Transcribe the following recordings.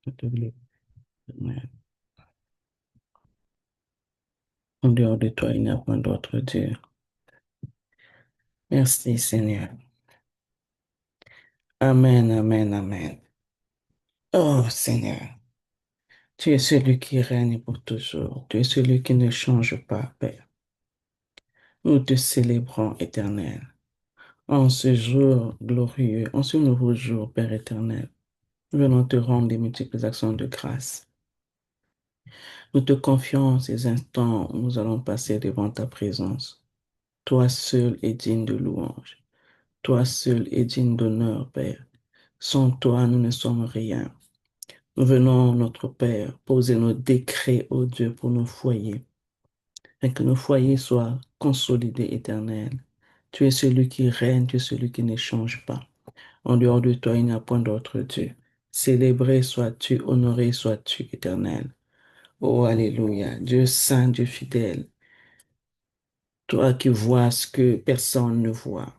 Je te loue, Éternel. En dehors de toi, il n'y a point d'autre Dieu. Merci, Seigneur. Amen, amen, amen. Oh, Seigneur, tu es celui qui règne pour toujours. Tu es celui qui ne change pas, Père. Nous te célébrons, Éternel. En ce jour glorieux, en ce nouveau jour, Père éternel, nous venons te rendre des multiples actions de grâce. Nous te confions ces instants où nous allons passer devant ta présence. Toi seul est digne de louange. Toi seul est digne d'honneur, Père. Sans toi, nous ne sommes rien. Nous venons, notre Père, poser nos décrets, ô Dieu, pour nos foyers, et que nos foyers soient consolidés, éternels. Tu es celui qui règne, tu es celui qui ne change pas. En dehors de toi, il n'y a point d'autre Dieu. Célébré sois-tu, honoré sois-tu, éternel. Oh, alléluia. Dieu saint, Dieu fidèle, toi qui vois ce que personne ne voit.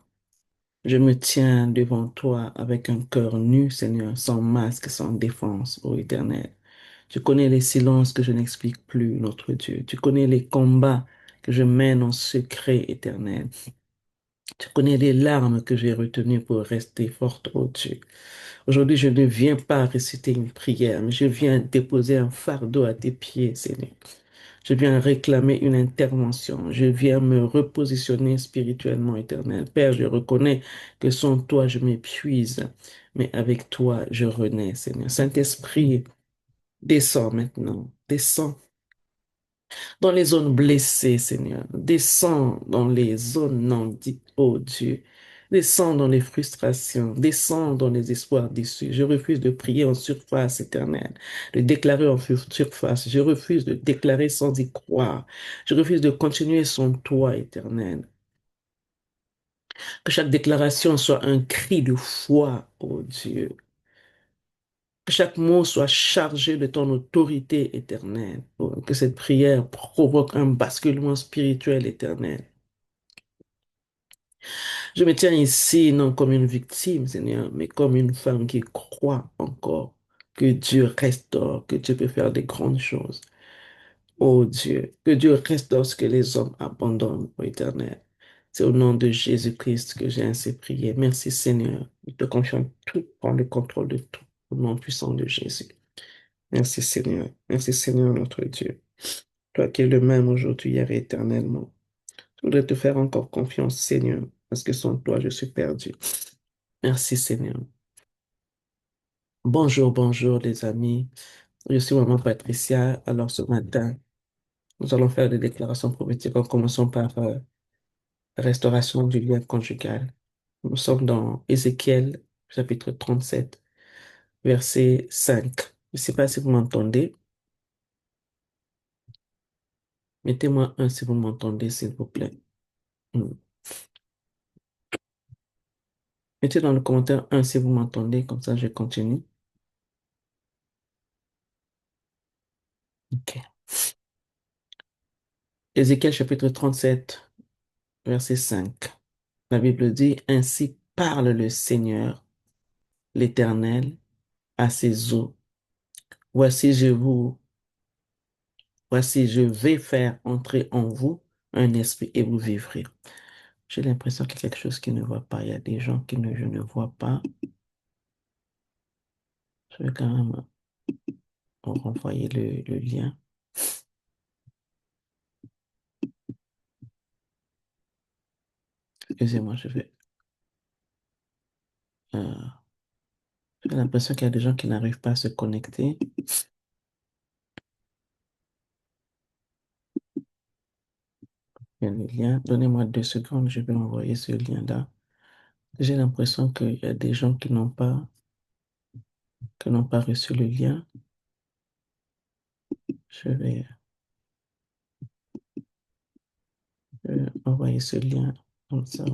Je me tiens devant toi avec un cœur nu, Seigneur, sans masque, sans défense, ô éternel. Tu connais les silences que je n'explique plus, notre Dieu. Tu connais les combats que je mène en secret, éternel. Tu connais les larmes que j'ai retenues pour rester forte, ô Dieu. Aujourd'hui, je ne viens pas réciter une prière, mais je viens déposer un fardeau à tes pieds, Seigneur. Je viens réclamer une intervention. Je viens me repositionner spirituellement, éternel. Père, je reconnais que sans toi, je m'épuise, mais avec toi, je renais, Seigneur. Saint-Esprit, descends maintenant. Descends dans les zones blessées, Seigneur. Descends dans les zones non dites, oh Dieu. Descends dans les frustrations, descends dans les espoirs déçus. Je refuse de prier en surface éternelle, de déclarer en surface. Je refuse de déclarer sans y croire. Je refuse de continuer sans toi éternel. Que chaque déclaration soit un cri de foi, oh Dieu. Que chaque mot soit chargé de ton autorité éternelle. Oh, que cette prière provoque un basculement spirituel éternel. Je me tiens ici non comme une victime, Seigneur, mais comme une femme qui croit encore que Dieu restaure, que Dieu peut faire des grandes choses. Oh Dieu, que Dieu restaure ce que les hommes abandonnent, ô Éternel. C'est au nom de Jésus-Christ que j'ai ainsi prié. Merci Seigneur. Je te confie tout, prends le contrôle de tout, au nom puissant de Jésus. Merci Seigneur. Merci Seigneur notre Dieu. Toi qui es le même aujourd'hui, hier et éternellement. Je voudrais te faire encore confiance, Seigneur, parce que sans toi, je suis perdu. Merci Seigneur. Bonjour, bonjour les amis. Je suis Maman Patricia. Alors ce matin, nous allons faire des déclarations prophétiques en commençant par restauration du lien conjugal. Nous sommes dans Ézéchiel chapitre 37, verset 5. Je ne sais pas si vous m'entendez. Mettez-moi un si vous m'entendez, s'il vous plaît. Hmm. Mettez dans le commentaire un si vous m'entendez, comme ça je continue. Ok. Ézéchiel chapitre 37, verset 5. La Bible dit, ainsi parle le Seigneur, l'Éternel, à ses eaux. Voici, voici, je vais faire entrer en vous un esprit et vous vivrez. J'ai l'impression qu'il y a quelque chose qui ne va pas. Il y a des gens je ne vois pas. Je vais quand même renvoyer le lien. Excusez-moi, euh, j'ai l'impression qu'il y a des gens qui n'arrivent pas à se connecter. Il y a le lien. Donnez-moi 2 secondes, je vais envoyer ce lien-là. J'ai l'impression qu'il y a des gens qui n'ont pas reçu le lien. Je vais envoyer ce lien comme ça.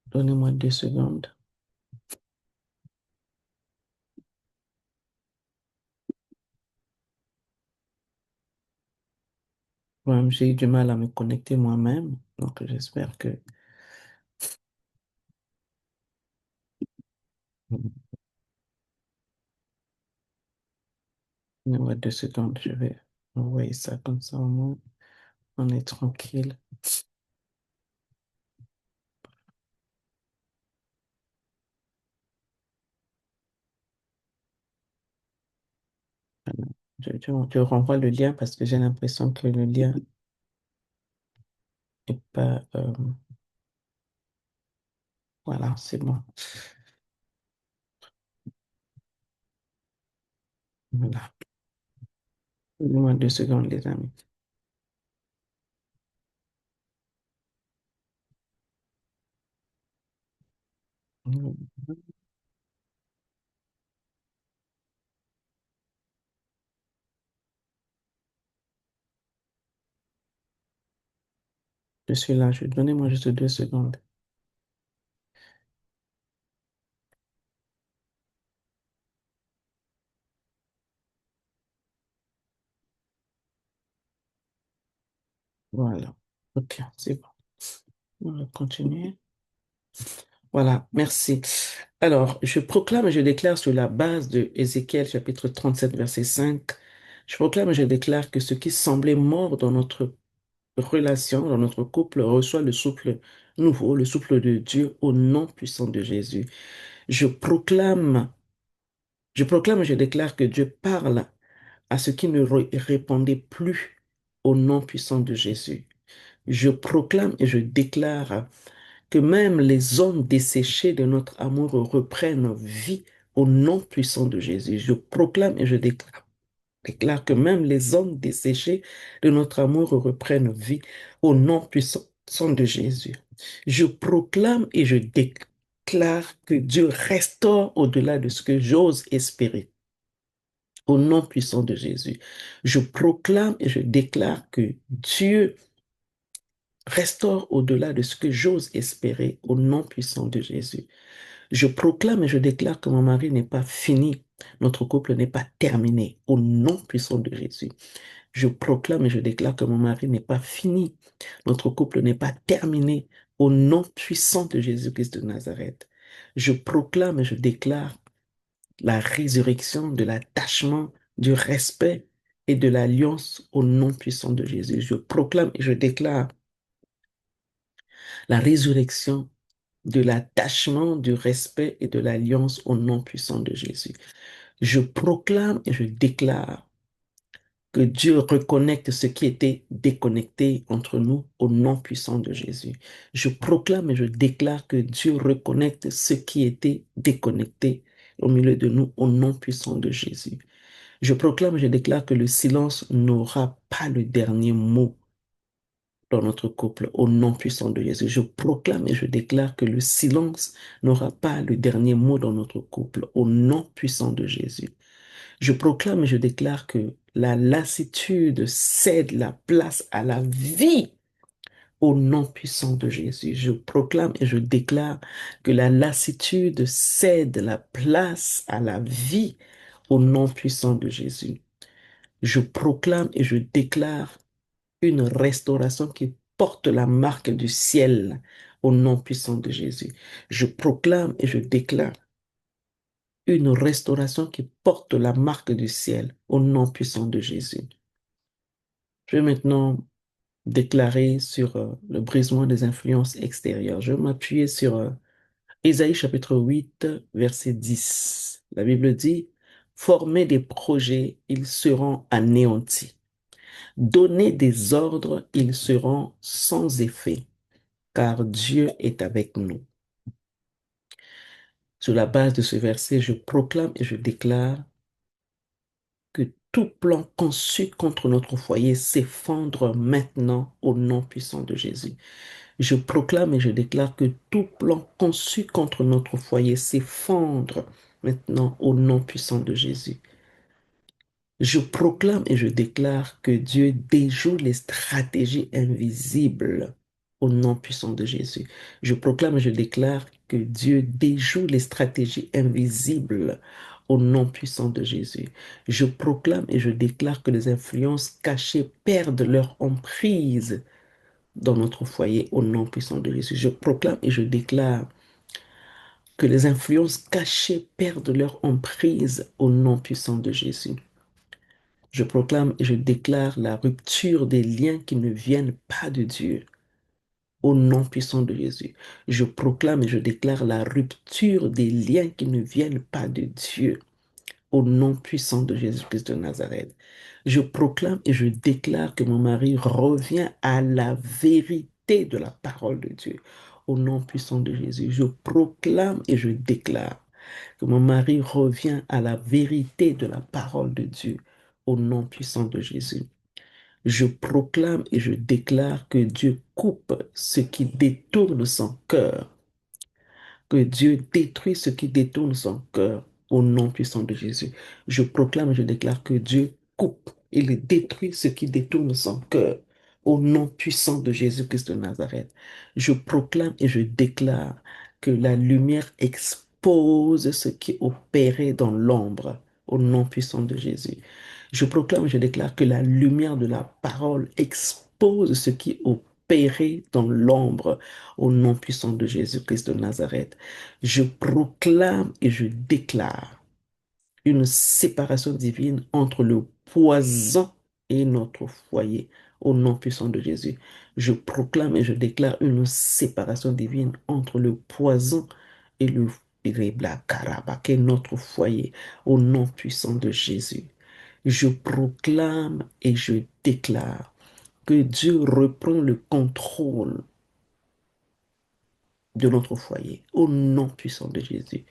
Donnez-moi 2 secondes. Moi-même, j'ai eu du mal à me connecter moi-même, donc j'espère que... Donne-moi 2 secondes, je vais envoyer ça comme ça au moins. On est tranquille. Je renvoie le lien parce que j'ai l'impression que le lien n'est pas... voilà, c'est bon. Voilà. Donne-moi 2 secondes, les amis. Je suis là. Donnez-moi juste 2 secondes. Voilà. OK, c'est bon. On va continuer. Voilà, merci. Alors, je proclame et je déclare sur la base de Ézéchiel chapitre 37 verset 5. Je proclame et je déclare que ce qui semblait mort dans notre relation, dans notre couple, reçoit le souffle nouveau, le souffle de Dieu au nom puissant de Jésus. Je proclame, je proclame et je déclare que Dieu parle à ce qui ne répondait plus au nom puissant de Jésus. Je proclame et je déclare que même les zones desséchées de notre amour reprennent vie au nom puissant de Jésus. Je proclame et je déclare que même les zones desséchées de notre amour reprennent vie au nom puissant de Jésus. Je proclame et je déclare que Dieu restaure au-delà de ce que j'ose espérer. Au nom puissant de Jésus, je proclame et je déclare que Dieu restaure au-delà de ce que j'ose espérer au nom puissant de Jésus. Je proclame et je déclare que mon mari n'est pas fini, notre couple n'est pas terminé au nom puissant de Jésus. Je proclame et je déclare que mon mari n'est pas fini, notre couple n'est pas terminé au nom puissant de Jésus-Christ de Nazareth. Je proclame et je déclare la résurrection de l'attachement, du respect et de l'alliance au nom puissant de Jésus. Je proclame et je déclare la résurrection de l'attachement, du respect et de l'alliance au nom puissant de Jésus. Je proclame et je déclare que Dieu reconnecte ce qui était déconnecté entre nous au nom puissant de Jésus. Je proclame et je déclare que Dieu reconnecte ce qui était déconnecté au milieu de nous au nom puissant de Jésus. Je proclame et je déclare que le silence n'aura pas le dernier mot dans notre couple au nom puissant de Jésus. Je proclame et je déclare que le silence n'aura pas le dernier mot dans notre couple au nom puissant de Jésus. Je proclame et je déclare que la lassitude cède la place à la vie au nom puissant de Jésus. Je proclame et je déclare que la lassitude cède la place à la vie au nom puissant de Jésus. Je proclame et je déclare une restauration qui porte la marque du ciel au nom puissant de Jésus. Je proclame et je déclare une restauration qui porte la marque du ciel au nom puissant de Jésus. Je vais maintenant déclarer sur le brisement des influences extérieures. Je vais m'appuyer sur Ésaïe chapitre 8, verset 10. La Bible dit, formez des projets, ils seront anéantis. Donnez des ordres, ils seront sans effet, car Dieu est avec nous. Sur la base de ce verset, je proclame et je déclare que tout plan conçu contre notre foyer s'effondre maintenant au nom puissant de Jésus. Je proclame et je déclare que tout plan conçu contre notre foyer s'effondre maintenant au nom puissant de Jésus. Je proclame et je déclare que Dieu déjoue les stratégies invisibles au nom puissant de Jésus. Je proclame et je déclare que Dieu déjoue les stratégies invisibles au nom puissant de Jésus. Je proclame et je déclare que les influences cachées perdent leur emprise dans notre foyer au nom puissant de Jésus. Je proclame et je déclare que les influences cachées perdent leur emprise au nom puissant de Jésus. Je proclame et je déclare la rupture des liens qui ne viennent pas de Dieu. Au nom puissant de Jésus, je proclame et je déclare la rupture des liens qui ne viennent pas de Dieu. Au nom puissant de Jésus-Christ de Nazareth, je proclame et je déclare que mon mari revient à la vérité de la parole de Dieu. Au nom puissant de Jésus, je proclame et je déclare que mon mari revient à la vérité de la parole de Dieu. Au nom puissant de Jésus. Je proclame et je déclare que Dieu coupe ce qui détourne son cœur, que Dieu détruit ce qui détourne son cœur au nom puissant de Jésus. Je proclame et je déclare que Dieu coupe, il détruit ce qui détourne son cœur au nom puissant de Jésus-Christ de Nazareth. Je proclame et je déclare que la lumière expose ce qui opérait dans l'ombre au nom puissant de Jésus. Je proclame et je déclare que la lumière de la parole expose ce qui opérait dans l'ombre au nom puissant de Jésus-Christ de Nazareth. Je proclame et je déclare une séparation divine entre le poison et notre foyer au nom puissant de Jésus. Je proclame et je déclare une séparation divine entre le poison et le qui est notre foyer au nom puissant de Jésus. Je proclame et je déclare que Dieu reprend le contrôle de notre foyer au nom puissant de Jésus.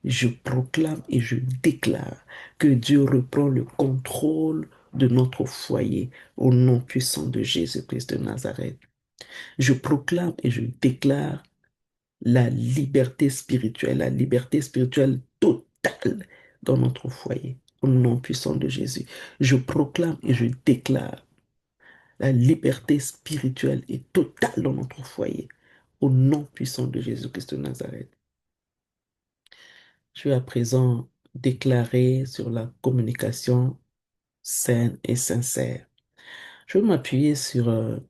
Je proclame et je déclare que Dieu reprend le contrôle de notre foyer au nom puissant de Jésus-Christ de Nazareth. Je proclame et je déclare la liberté spirituelle totale dans notre foyer au nom puissant de Jésus. Je proclame et je déclare la liberté spirituelle et totale dans notre foyer au nom puissant de Jésus-Christ de Nazareth. Je vais à présent déclarer sur la communication saine et sincère. Je vais m'appuyer sur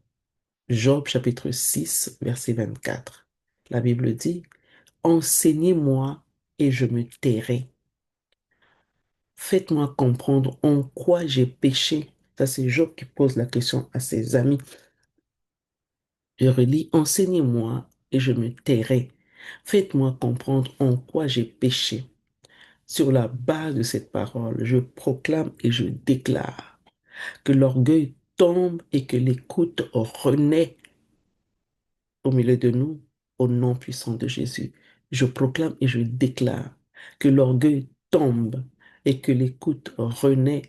Job chapitre 6, verset 24. La Bible dit, enseignez-moi et je me tairai. Faites-moi comprendre en quoi j'ai péché. Ça, c'est Job qui pose la question à ses amis. Je relis, enseignez-moi et je me tairai. Faites-moi comprendre en quoi j'ai péché. Sur la base de cette parole, je proclame et je déclare que l'orgueil tombe et que l'écoute renaît au milieu de nous, au nom puissant de Jésus. Je proclame et je déclare que l'orgueil tombe et que l'écoute renaît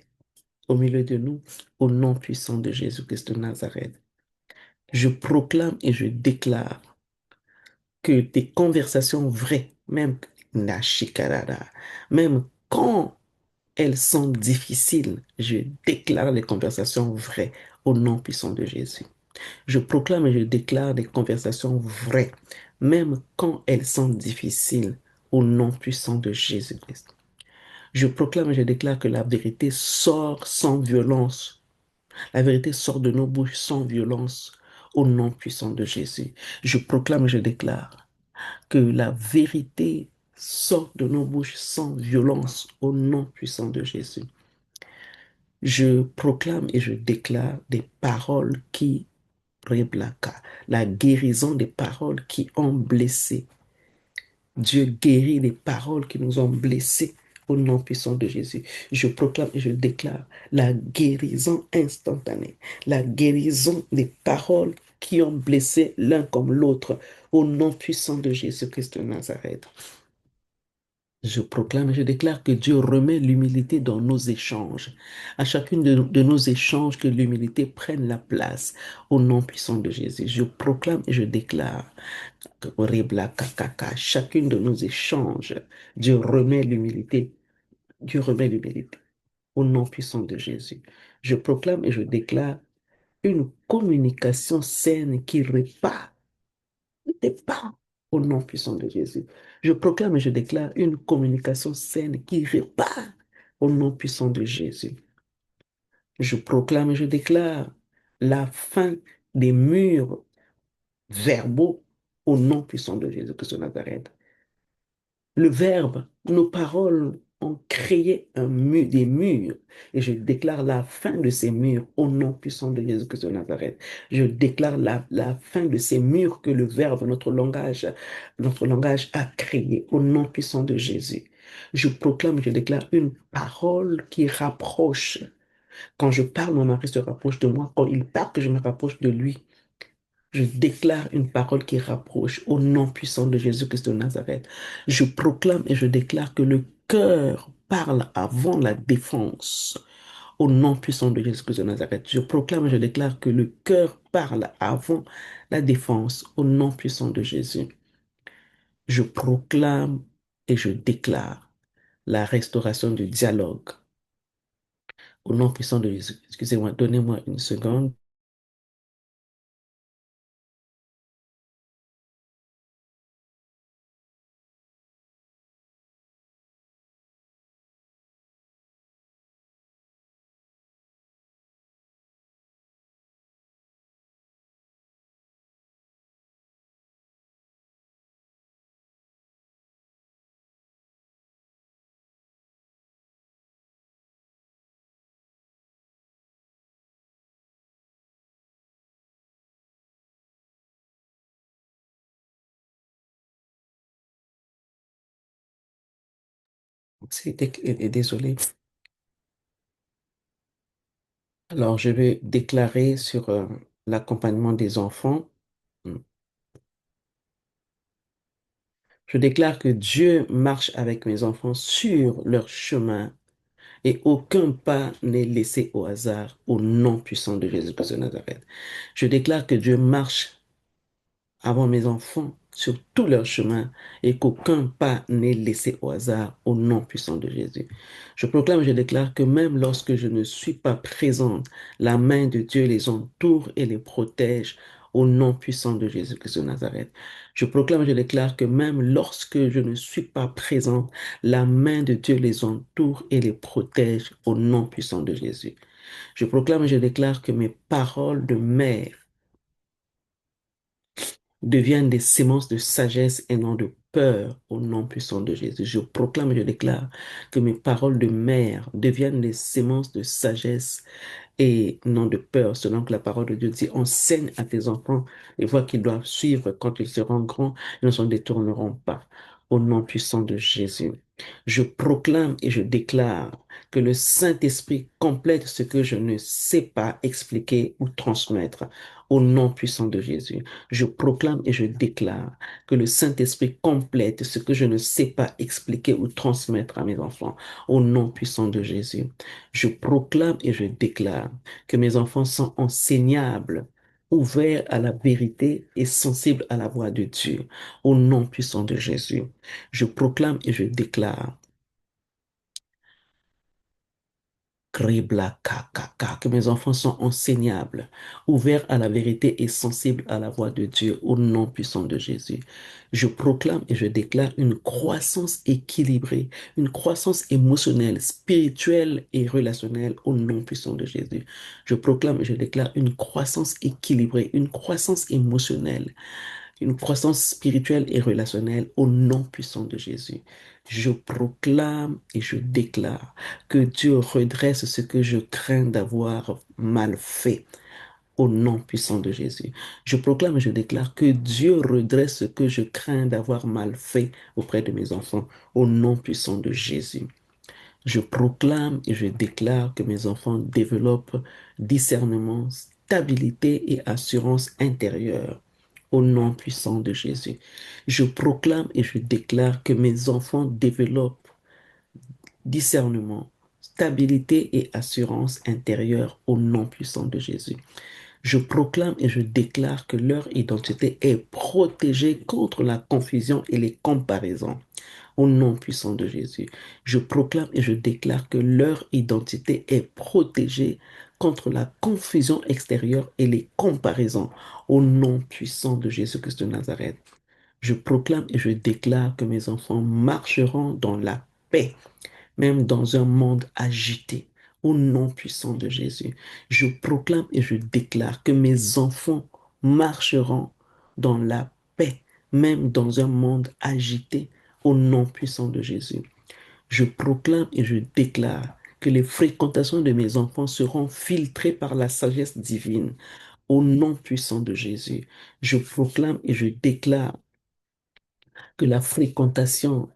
au milieu de nous, au nom puissant de Jésus-Christ de Nazareth. Je proclame et je déclare que des conversations vraies, même Nashikarada, même quand elles sont difficiles, je déclare les conversations vraies au nom puissant de Jésus. Je proclame et je déclare des conversations vraies, même quand elles sont difficiles, au nom puissant de Jésus-Christ. Je proclame et je déclare que la vérité sort sans violence. La vérité sort de nos bouches sans violence, au nom puissant de Jésus. Je proclame et je déclare que la vérité sort de nos bouches sans violence, au nom puissant de Jésus. Je proclame et je déclare des paroles qui réblaka, la guérison des paroles qui ont blessé. Dieu guérit les paroles qui nous ont blessés au nom puissant de Jésus. Je proclame et je déclare la guérison instantanée, la guérison des paroles qui ont blessé l'un comme l'autre au nom puissant de Jésus-Christ de Nazareth. Je proclame et je déclare que Dieu remet l'humilité dans nos échanges. À chacune de nos échanges, que l'humilité prenne la place au nom puissant de Jésus. Je proclame et je déclare que chacune de nos échanges, Dieu remet l'humilité. Dieu remet l'humilité au nom puissant de Jésus. Je proclame et je déclare une communication saine qui répare des pas au nom puissant de Jésus. Je proclame et je déclare une communication saine qui répare au nom puissant de Jésus. Je proclame et je déclare la fin des murs verbaux au nom puissant de Jésus-Christ de Nazareth. Le verbe, nos paroles ont créé des murs. Et je déclare la fin de ces murs au nom puissant de Jésus-Christ de Nazareth. Je déclare la fin de ces murs que le Verbe, notre langage a créé au nom puissant de Jésus. Je proclame, je déclare une parole qui rapproche. Quand je parle, mon mari se rapproche de moi. Quand il parle, que je me rapproche de lui. Je déclare une parole qui rapproche au nom puissant de Jésus-Christ de Nazareth. Je proclame et je déclare que le cœur parle avant la défense au nom puissant de Jésus-Christ de Nazareth. Je proclame et je déclare que le cœur parle avant la défense au nom puissant de Jésus. Je proclame et je déclare la restauration du dialogue au nom puissant de Jésus. Excusez-moi, donnez-moi une seconde. Désolé. Alors, je vais déclarer sur l'accompagnement des enfants. Je déclare que Dieu marche avec mes enfants sur leur chemin et aucun pas n'est laissé au hasard au nom puissant de Jésus-Christ de Nazareth. Je déclare que Dieu marche avant mes enfants sur tout leur chemin et qu'aucun pas n'est laissé au hasard au nom puissant de Jésus. Je proclame, je déclare que même lorsque je ne suis pas présente, la main de Dieu les entoure et les protège au nom puissant de Jésus-Christ de Nazareth. Je proclame, je déclare que même lorsque je ne suis pas présente, la main de Dieu les entoure et les protège au nom puissant de Jésus. Je proclame, je déclare que mes paroles de mère deviennent des sémences de sagesse et non de peur au nom puissant de Jésus. Je proclame et je déclare que mes paroles de mère deviennent des sémences de sagesse et non de peur, selon que la parole de Dieu dit, enseigne à tes enfants les voies qu'ils doivent suivre quand ils seront grands, ils ne s'en détourneront pas. Au nom puissant de Jésus, je proclame et je déclare que le Saint-Esprit complète ce que je ne sais pas expliquer ou transmettre. Au nom puissant de Jésus, je proclame et je déclare que le Saint-Esprit complète ce que je ne sais pas expliquer ou transmettre à mes enfants. Au nom puissant de Jésus, je proclame et je déclare que mes enfants sont enseignables, ouverts à la vérité et sensibles à la voix de Dieu. Au nom puissant de Jésus, je proclame et je déclare que mes enfants sont enseignables, ouverts à la vérité et sensibles à la voix de Dieu au nom puissant de Jésus. Je proclame et je déclare une croissance équilibrée, une croissance émotionnelle, spirituelle et relationnelle au nom puissant de Jésus. Je proclame et je déclare une croissance équilibrée, une croissance émotionnelle, une croissance spirituelle et relationnelle au nom puissant de Jésus. Je proclame et je déclare que Dieu redresse ce que je crains d'avoir mal fait au nom puissant de Jésus. Je proclame et je déclare que Dieu redresse ce que je crains d'avoir mal fait auprès de mes enfants au nom puissant de Jésus. Je proclame et je déclare que mes enfants développent discernement, stabilité et assurance intérieure au nom puissant de Jésus. Je proclame et je déclare que mes enfants développent discernement, stabilité et assurance intérieure au nom puissant de Jésus. Je proclame et je déclare que leur identité est protégée contre la confusion et les comparaisons. Au nom puissant de Jésus, je proclame et je déclare que leur identité est protégée contre la confusion extérieure et les comparaisons. Au nom puissant de Jésus-Christ de Nazareth, je proclame et je déclare que mes enfants marcheront dans la paix même dans un monde agité. Au nom puissant de Jésus, je proclame et je déclare que mes enfants marcheront dans la paix, même dans un monde agité. Au nom puissant de Jésus, Je proclame et je déclare que les fréquentations de mes enfants seront filtrées par la sagesse divine. Au nom puissant de Jésus, je proclame et je déclare que leurs fréquentations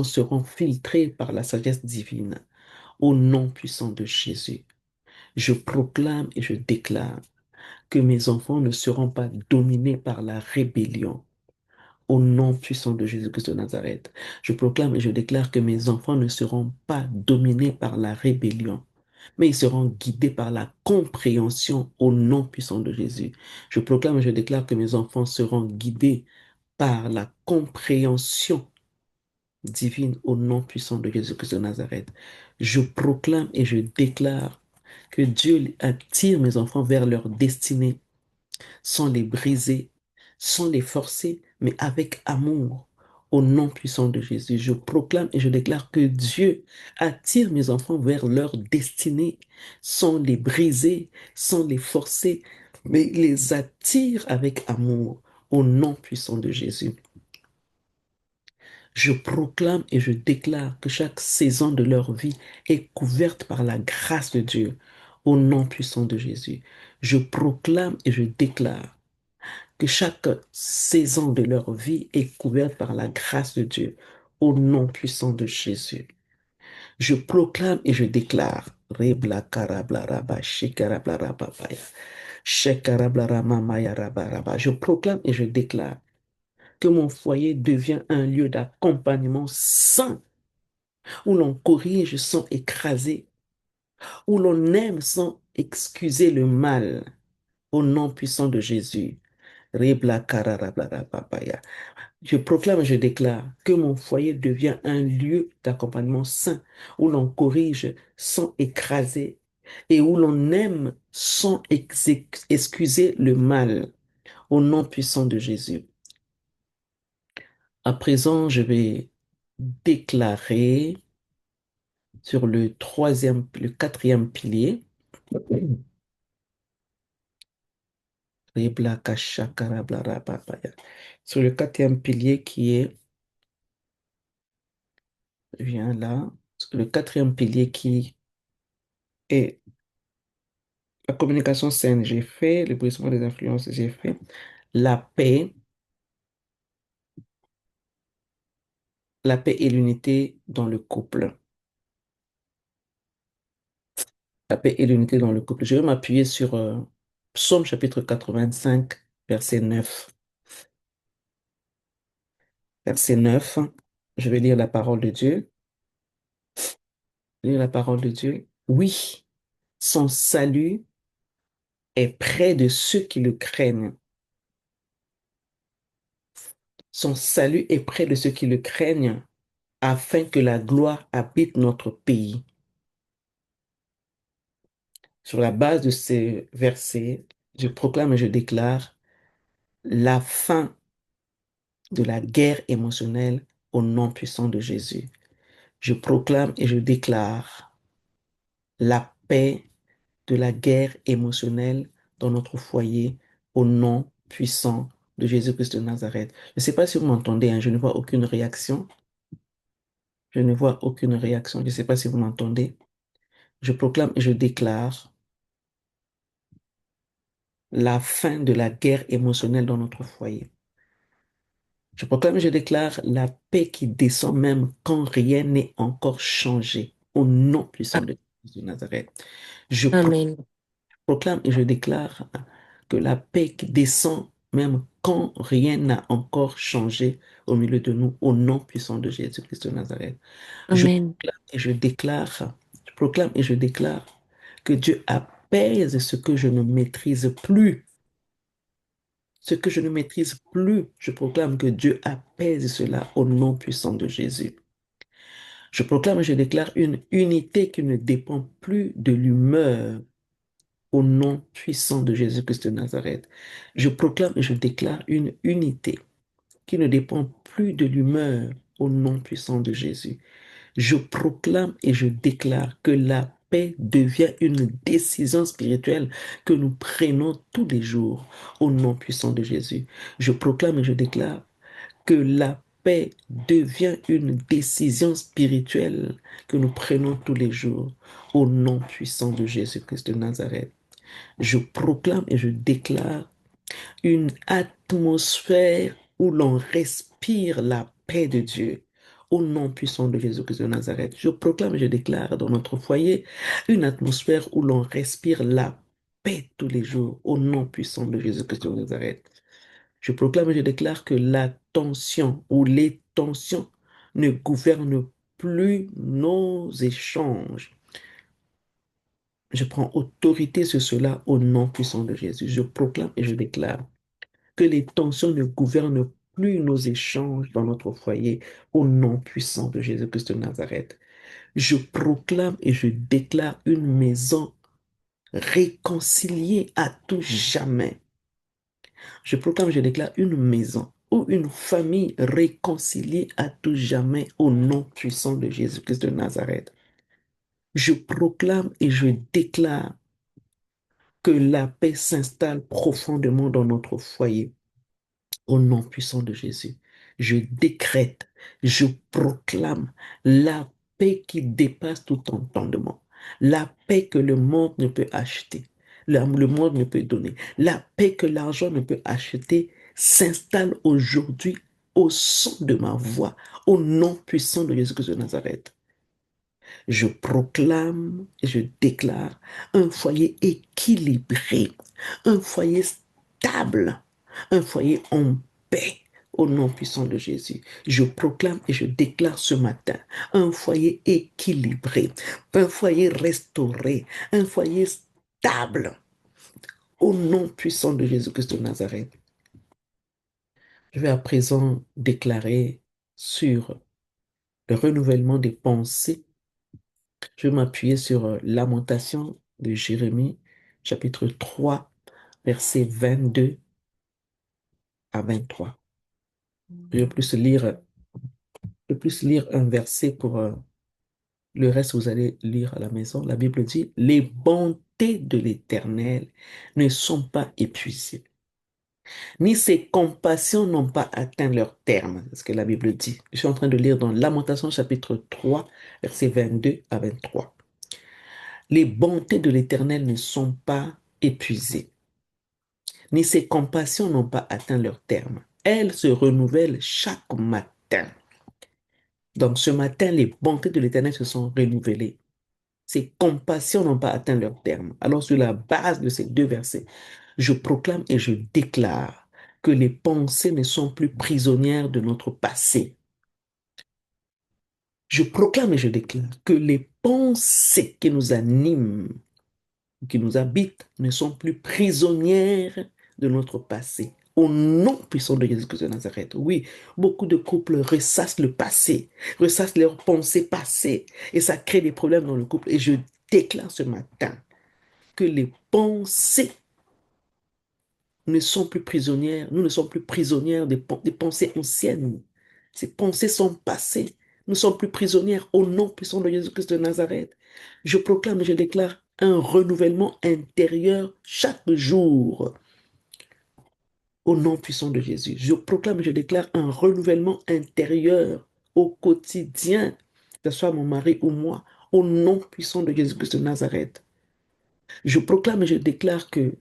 seront filtrées par la sagesse divine. Au nom puissant de Jésus, je proclame et je déclare que mes enfants ne seront pas dominés par la rébellion. Au nom puissant de Jésus-Christ de Nazareth, je proclame et je déclare que mes enfants ne seront pas dominés par la rébellion, mais ils seront guidés par la compréhension au nom puissant de Jésus. Je proclame et je déclare que mes enfants seront guidés par la compréhension divine au nom puissant de Jésus-Christ de Nazareth. Je proclame et je déclare que Dieu attire mes enfants vers leur destinée sans les briser, sans les forcer, mais avec amour. Au nom puissant de Jésus, je proclame et je déclare que Dieu attire mes enfants vers leur destinée, sans les briser, sans les forcer, mais il les attire avec amour. Au nom puissant de Jésus. Je proclame et je déclare que chaque saison de leur vie est couverte par la grâce de Dieu. Au nom puissant de Jésus. Je proclame et je déclare que chaque saison de leur vie est couverte par la grâce de Dieu. Au nom puissant de Jésus. Je proclame et je déclare. Rebla karablaraba, shikarablarababaya, shekarablaramamaya. Je proclame et je déclare que mon foyer devient un lieu d'accompagnement sain, où l'on corrige sans écraser, où l'on aime sans excuser le mal. Au nom puissant de Jésus. Rebla karablarababaya. Je proclame et je déclare que mon foyer devient un lieu d'accompagnement sain, où l'on corrige sans écraser et où l'on aime sans excuser le mal. Au nom puissant de Jésus. À présent, je vais déclarer sur le quatrième pilier. Sur le quatrième pilier qui est, je viens là, le quatrième pilier qui est la communication saine, j'ai fait, le brisement des influences, j'ai fait, la paix et l'unité dans le couple. La paix et l'unité dans le couple. Je vais m'appuyer sur Psaume chapitre 85, verset 9. Verset 9, je vais lire la parole de Dieu. Lire la parole de Dieu. Oui, son salut est près de ceux qui le craignent. Son salut est près de ceux qui le craignent, afin que la gloire habite notre pays. Sur la base de ces versets, je proclame et je déclare la fin de la guerre émotionnelle au nom puissant de Jésus. Je proclame et je déclare la paix de la guerre émotionnelle dans notre foyer au nom puissant de Jésus-Christ de Nazareth. Je ne sais pas si vous m'entendez, hein, je ne vois aucune réaction. Je ne vois aucune réaction. Je ne sais pas si vous m'entendez. Je proclame et je déclare la fin de la guerre émotionnelle dans notre foyer. Je proclame et je déclare la paix qui descend même quand rien n'est encore changé. Au nom puissant de Jésus de Nazareth. Je Amen. proclame et je déclare que la paix qui descend même quand rien n'a encore changé au milieu de nous, au nom puissant de Jésus-Christ de Nazareth. Je Amen. proclame et je déclare, je proclame et je déclare que Dieu apaise ce que je ne maîtrise plus. Ce que je ne maîtrise plus, je proclame que Dieu apaise cela au nom puissant de Jésus. Je proclame et je déclare une unité qui ne dépend plus de l'humeur au nom puissant de Jésus-Christ de Nazareth. Je proclame et je déclare une unité qui ne dépend plus de l'humeur au nom puissant de Jésus. Je proclame et je déclare que la paix devient une décision spirituelle que nous prenons tous les jours au nom puissant de Jésus. Je proclame et je déclare que la paix devient une décision spirituelle que nous prenons tous les jours au nom puissant de Jésus-Christ de Nazareth. Je proclame et je déclare une atmosphère où l'on respire la paix de Dieu. Au nom puissant de Jésus-Christ de Nazareth, je proclame et je déclare dans notre foyer une atmosphère où l'on respire la paix tous les jours. Au nom puissant de Jésus-Christ de Nazareth, je proclame et je déclare que la tension ou les tensions ne gouvernent plus nos échanges. Je prends autorité sur cela au nom puissant de Jésus. Je proclame et je déclare que les tensions ne gouvernent plus nos échanges dans notre foyer au nom puissant de Jésus-Christ de Nazareth. Je proclame et je déclare une maison réconciliée à tout jamais. Je proclame et je déclare une maison ou une famille réconciliée à tout jamais au nom puissant de Jésus-Christ de Nazareth. Je proclame et je déclare que la paix s'installe profondément dans notre foyer. Au nom puissant de Jésus, je décrète, je proclame la paix qui dépasse tout entendement, la paix que le monde ne peut acheter, le monde ne peut donner, la paix que l'argent ne peut acheter s'installe aujourd'hui au son de ma voix, au nom puissant de Jésus-Christ de Nazareth. Je proclame et je déclare un foyer équilibré, un foyer stable, un foyer en paix au nom puissant de Jésus. Je proclame et je déclare ce matin un foyer équilibré, un foyer restauré, un foyer stable au nom puissant de Jésus-Christ de Nazareth. Je vais à présent déclarer sur le renouvellement des pensées. Je vais m'appuyer sur Lamentation de Jérémie, chapitre 3, versets 22 à 23. Je vais plus lire un verset pour le reste, vous allez lire à la maison. La Bible dit, les bontés de l'Éternel ne sont pas épuisées, ni ses compassions n'ont pas atteint leur terme. C'est ce que la Bible dit. Je suis en train de lire dans Lamentation, chapitre 3, versets 22 à 23. Les bontés de l'Éternel ne sont pas épuisées, ni ses compassions n'ont pas atteint leur terme. Elles se renouvellent chaque matin. Donc ce matin, les bontés de l'Éternel se sont renouvelées. Ses compassions n'ont pas atteint leur terme. Alors sur la base de ces deux versets, je proclame et je déclare que les pensées ne sont plus prisonnières de notre passé. Je proclame et je déclare que les pensées qui nous animent, qui nous habitent, ne sont plus prisonnières de notre passé. Au nom puissant de Jésus-Christ de Nazareth. Oui, beaucoup de couples ressassent le passé, ressassent leurs pensées passées, et ça crée des problèmes dans le couple. Et je déclare ce matin que les pensées ne sont plus prisonnières, nous ne sommes plus prisonnières des pensées anciennes. Ces pensées sont passées. Nous ne sommes plus prisonnières au nom puissant de Jésus-Christ de Nazareth. Je proclame et je déclare un renouvellement intérieur chaque jour au nom puissant de Jésus. Je proclame et je déclare un renouvellement intérieur au quotidien, que ce soit mon mari ou moi, au nom puissant de Jésus-Christ de Nazareth. Je proclame et je déclare que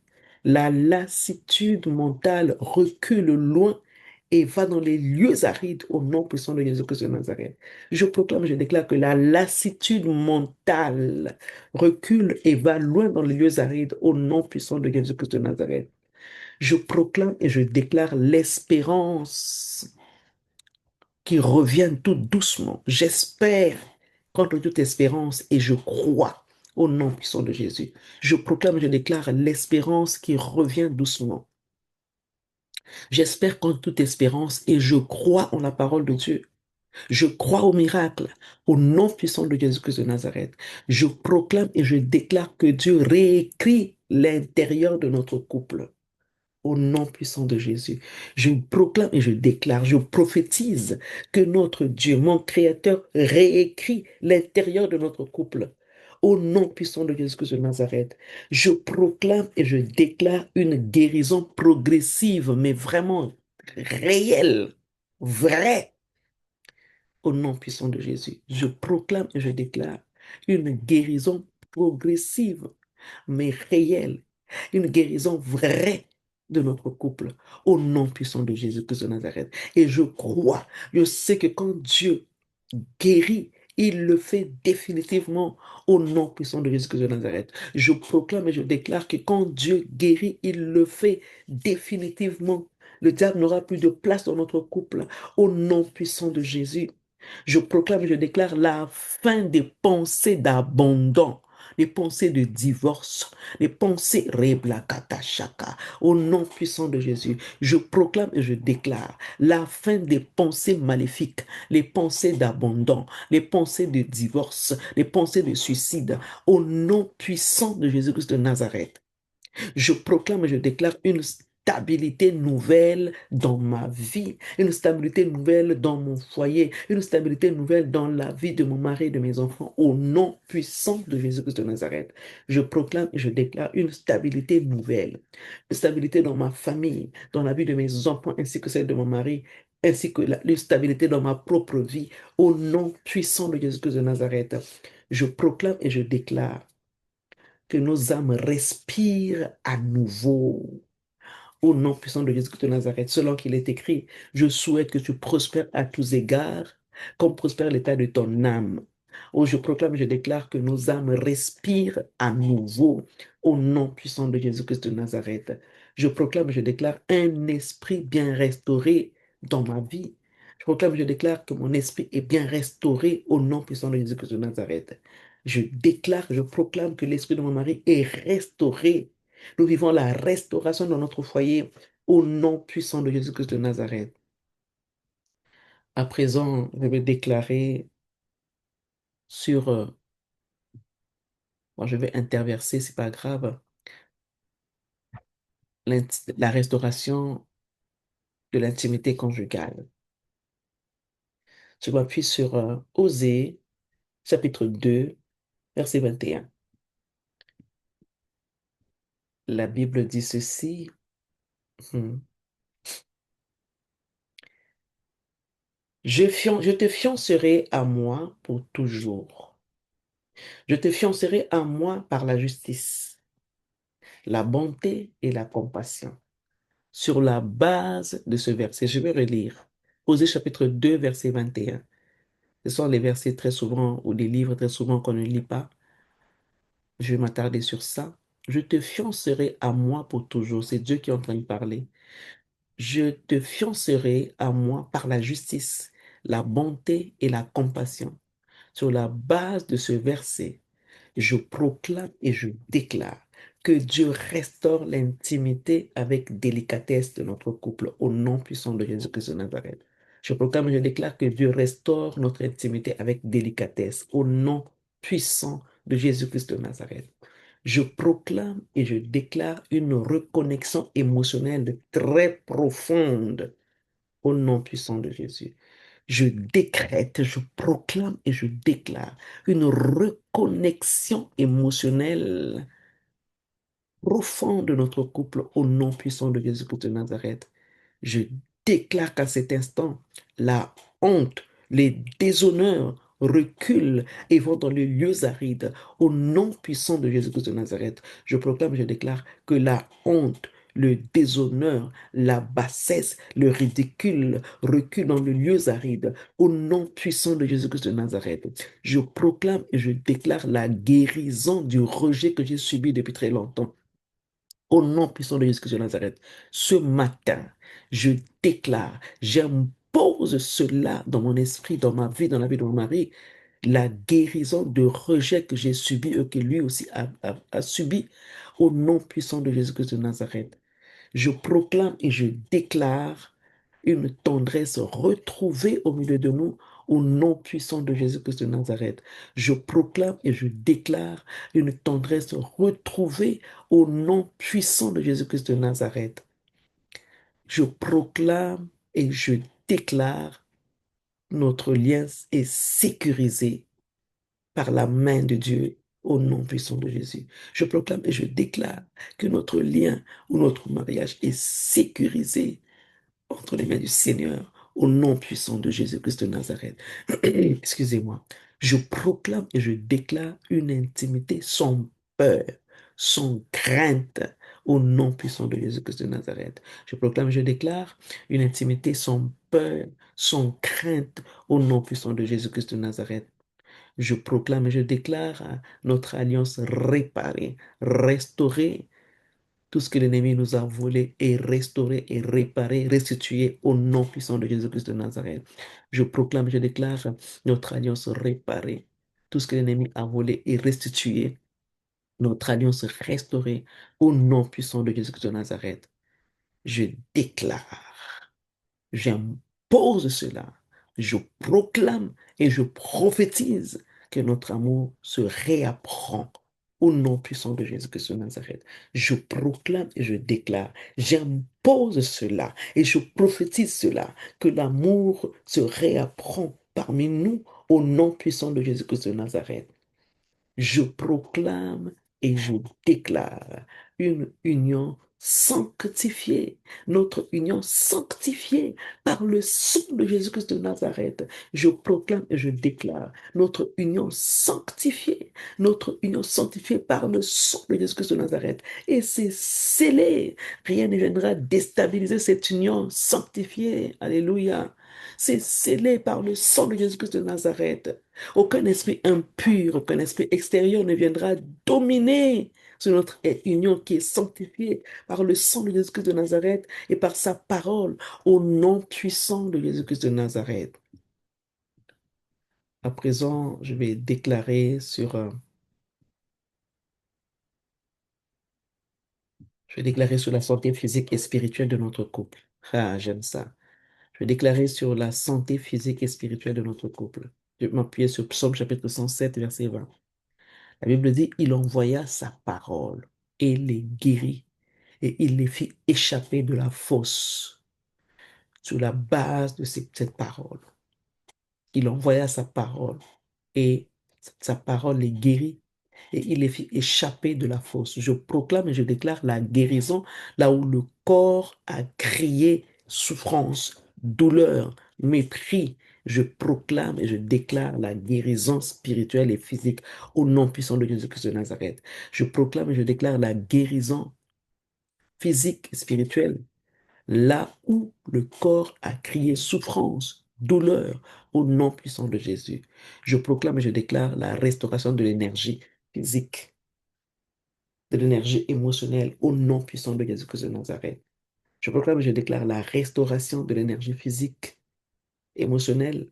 la lassitude mentale recule loin et va dans les lieux arides au nom puissant de Jésus-Christ de Nazareth. Je proclame et je déclare que la lassitude mentale recule et va loin dans les lieux arides au nom puissant de Jésus-Christ de Nazareth. Je proclame et je déclare l'espérance qui revient tout doucement. J'espère contre toute espérance et je crois au nom puissant de Jésus. Je proclame et je déclare l'espérance qui revient doucement. J'espère contre toute espérance et je crois en la parole de Dieu. Je crois au miracle, au nom puissant de Jésus-Christ de Nazareth. Je proclame et je déclare que Dieu réécrit l'intérieur de notre couple. Au nom puissant de Jésus, je proclame et je déclare, je prophétise que notre Dieu, mon Créateur, réécrit l'intérieur de notre couple. Au nom puissant de Jésus-Christ de Nazareth, je proclame et je déclare une guérison progressive, mais vraiment réelle, vraie. au nom puissant de Jésus. Je proclame et je déclare une guérison progressive, mais réelle, une guérison vraie de notre couple, au nom puissant de Jésus-Christ de Nazareth. Et je crois, je sais que quand Dieu guérit, il le fait définitivement au nom puissant de Jésus-Christ de Nazareth. Je proclame et je déclare que quand Dieu guérit, il le fait définitivement. Le diable n'aura plus de place dans notre couple au nom puissant de Jésus. Je proclame et je déclare la fin des pensées d'abandon, des pensées de divorce, des pensées reblakatashaka. Au nom puissant de Jésus, je proclame et je déclare la fin des pensées maléfiques, les pensées d'abandon, les pensées de divorce, les pensées de suicide. Au nom puissant de Jésus-Christ de Nazareth. Je proclame et je déclare une stabilité nouvelle dans ma vie, une stabilité nouvelle dans mon foyer, une stabilité nouvelle dans la vie de mon mari et de mes enfants, au nom puissant de Jésus-Christ de Nazareth. Je proclame et je déclare une stabilité nouvelle, une stabilité dans ma famille, dans la vie de mes enfants ainsi que celle de mon mari, ainsi que la stabilité dans ma propre vie, au nom puissant de Jésus-Christ de Nazareth. Je proclame et je déclare que nos âmes respirent à nouveau. Au nom puissant de Jésus-Christ de Nazareth, selon qu'il est écrit, je souhaite que tu prospères à tous égards, comme prospère l'état de ton âme. Oh, je proclame, je déclare que nos âmes respirent à nouveau au nom puissant de Jésus-Christ de Nazareth. Je proclame, je déclare un esprit bien restauré dans ma vie. Je proclame, je déclare que mon esprit est bien restauré au nom puissant de Jésus-Christ de Nazareth. Je déclare, je proclame que l'esprit de mon mari est restauré. Nous vivons la restauration dans notre foyer au nom puissant de Jésus-Christ de Nazareth. À présent, je vais déclarer sur, moi je vais interverser, c'est pas grave, la restauration de l'intimité conjugale. Je m'appuie sur Osée, chapitre 2, verset 21. La Bible dit ceci. hmm, je te fiancerai à moi pour toujours. Je te fiancerai à moi par la justice, la bonté et la compassion. Sur la base de ce verset, je vais relire Osée chapitre 2, verset 21. Ce sont les versets très souvent, ou des livres très souvent qu'on ne lit pas. Je vais m'attarder sur ça. Je te fiancerai à moi pour toujours. C'est Dieu qui est en train de parler. Je te fiancerai à moi par la justice, la bonté et la compassion. Sur la base de ce verset, je proclame et je déclare que Dieu restaure l'intimité avec délicatesse de notre couple au nom puissant de Jésus-Christ de Nazareth. Je proclame et je déclare que Dieu restaure notre intimité avec délicatesse au nom puissant de Jésus-Christ de Nazareth. Je proclame et je déclare une reconnexion émotionnelle très profonde au nom puissant de Jésus. Je décrète, je proclame et je déclare une reconnexion émotionnelle profonde de notre couple au nom puissant de Jésus-Christ de Nazareth. Je déclare qu'à cet instant, la honte, les déshonneurs reculent et vont dans les lieux arides au nom puissant de Jésus-Christ de Nazareth. Je proclame, je déclare que la honte, le déshonneur, la bassesse, le ridicule reculent dans les lieux arides au nom puissant de Jésus-Christ de Nazareth. Je proclame et je déclare la guérison du rejet que j'ai subi depuis très longtemps. Au nom puissant de Jésus-Christ de Nazareth, ce matin, je déclare, j'impose cela dans mon esprit, dans ma vie, dans la vie de mon mari, la guérison de rejet que j'ai subi et que lui aussi a subi, au nom puissant de Jésus-Christ de Nazareth. Je proclame et je déclare une tendresse retrouvée au milieu de nous au nom puissant de Jésus-Christ de Nazareth. Je proclame et je déclare une tendresse retrouvée au nom puissant de Jésus-Christ de Nazareth. Je proclame et je déclare notre lien est sécurisé par la main de Dieu au nom puissant de Jésus. Je proclame et je déclare que notre lien ou notre mariage est sécurisé entre les mains du Seigneur au nom puissant de Jésus-Christ de Nazareth. Excusez-moi. Je proclame et je déclare une intimité sans peur, sans crainte, au nom puissant de Jésus-Christ de Nazareth. Je proclame et je déclare une intimité sans peur, sans crainte, au nom puissant de Jésus-Christ de Nazareth. Je proclame et je déclare notre alliance réparée, restaurée, tout ce que l'ennemi nous a volé est restauré et réparé, restitué au nom puissant de Jésus-Christ de Nazareth. Je proclame, je déclare notre alliance réparée. Tout ce que l'ennemi a volé est restitué. Notre alliance restaurée au nom puissant de Jésus-Christ de Nazareth. Je déclare. J'impose cela. Je proclame et je prophétise que notre amour se réapprend au nom puissant de Jésus-Christ de Nazareth. Je proclame et je déclare. J'impose cela et je prophétise cela, que l'amour se réapprend parmi nous au nom puissant de Jésus-Christ de Nazareth. Je proclame et je déclare une union sanctifiée, notre union sanctifiée par le sang de Jésus-Christ de Nazareth. Je proclame et je déclare notre union sanctifiée par le sang de Jésus-Christ de Nazareth. Et c'est scellé. Rien ne viendra déstabiliser cette union sanctifiée. Alléluia. C'est scellé par le sang de Jésus-Christ de Nazareth. Aucun esprit impur, aucun esprit extérieur ne viendra dominer sur notre union qui est sanctifiée par le sang de Jésus-Christ de Nazareth et par sa parole au nom puissant de Jésus-Christ de Nazareth. À présent, je vais déclarer sur la santé physique et spirituelle de notre couple. Ah, j'aime ça. Je vais déclarer sur la santé physique et spirituelle de notre couple. Je vais m'appuyer sur Psaume chapitre 107, verset 20. La Bible dit, il envoya sa parole et les guérit et il les fit échapper de la fosse sur la base de cette parole. Il envoya sa parole et sa parole les guérit et il les fit échapper de la fosse. Je proclame et je déclare la guérison là où le corps a crié souffrance, douleur, mépris. Je proclame et je déclare la guérison spirituelle et physique au nom puissant de Jésus-Christ de Nazareth. Je proclame et je déclare la guérison physique et spirituelle là où le corps a crié souffrance, douleur, au nom puissant de Jésus. Je proclame et je déclare la restauration de l'énergie physique, de l'énergie émotionnelle, au nom puissant de Jésus-Christ de Nazareth. Je proclame et je déclare la restauration de l'énergie physique, émotionnelle,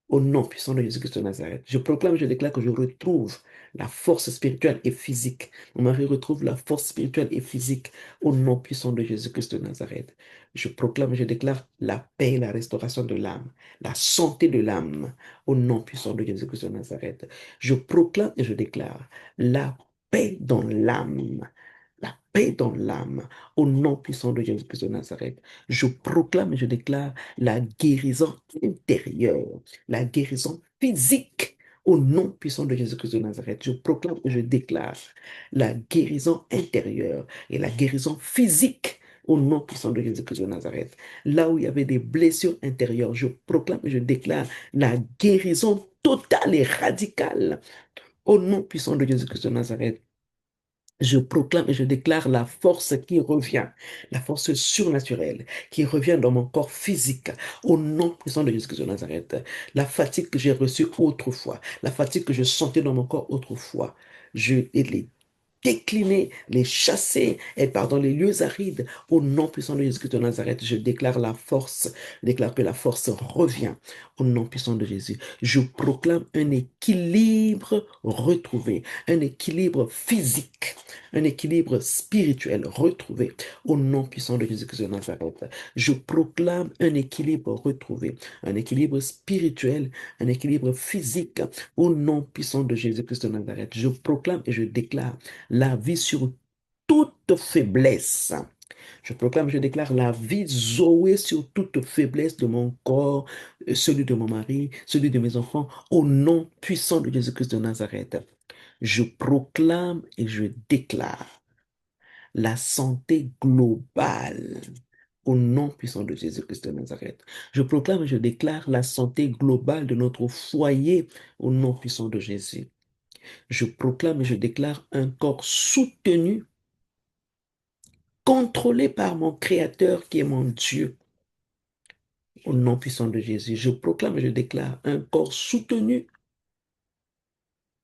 au nom puissant de Jésus-Christ de Nazareth. Je proclame, je déclare que je retrouve la force spirituelle et physique. Mon mari retrouve la force spirituelle et physique au nom puissant de Jésus-Christ de Nazareth. Je proclame, je déclare la paix et la restauration de l'âme, la santé de l'âme au nom puissant de Jésus-Christ de Nazareth. Je proclame et je déclare la paix dans l'âme. La paix dans l'âme, au nom puissant de Jésus-Christ de Nazareth. Je proclame et je déclare la guérison intérieure, la guérison physique au nom puissant de Jésus-Christ de Nazareth. Je proclame et je déclare la guérison intérieure et la guérison physique au nom puissant de Jésus-Christ de Nazareth. Là où il y avait des blessures intérieures, je proclame et je déclare la guérison totale et radicale au nom puissant de Jésus-Christ de Nazareth. Je proclame et je déclare la force qui revient, la force surnaturelle qui revient dans mon corps physique au nom puissant de Jésus-Christ de Nazareth. La fatigue que j'ai reçue autrefois, la fatigue que je sentais dans mon corps autrefois, je les décliner, les chasser, et pardon, les lieux arides, au nom puissant de Jésus-Christ de Nazareth. Je déclare la force, je déclare que la force revient au nom puissant de Jésus. Je proclame un équilibre retrouvé, un équilibre physique, un équilibre spirituel retrouvé au nom puissant de Jésus-Christ de Nazareth. Je proclame un équilibre retrouvé, un équilibre spirituel, un équilibre physique au nom puissant de Jésus-Christ de Nazareth. Je proclame et je déclare la vie sur toute faiblesse. Je proclame, je déclare la vie Zoé sur toute faiblesse de mon corps, celui de mon mari, celui de mes enfants, au nom puissant de Jésus-Christ de Nazareth. Je proclame et je déclare la santé globale au nom puissant de Jésus-Christ de Nazareth. Je proclame et je déclare la santé globale de notre foyer au nom puissant de Jésus. Je proclame et je déclare un corps soutenu, contrôlé par mon Créateur qui est mon Dieu au nom puissant de Jésus. Je proclame et je déclare un corps soutenu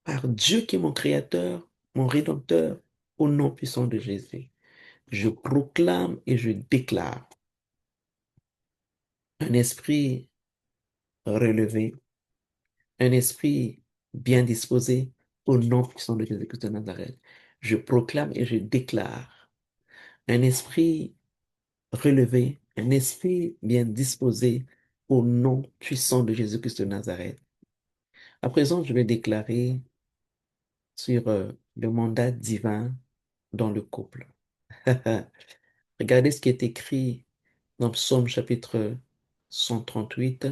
par Dieu qui est mon Créateur, mon Rédempteur, au nom puissant de Jésus. Je proclame et je déclare un esprit relevé, un esprit bien disposé, au nom puissant de Jésus-Christ de Nazareth. Je proclame et je déclare un esprit relevé, un esprit bien disposé, au nom puissant de Jésus-Christ de Nazareth. À présent, je vais déclarer sur le mandat divin dans le couple. Regardez ce qui est écrit dans Psaume chapitre 138.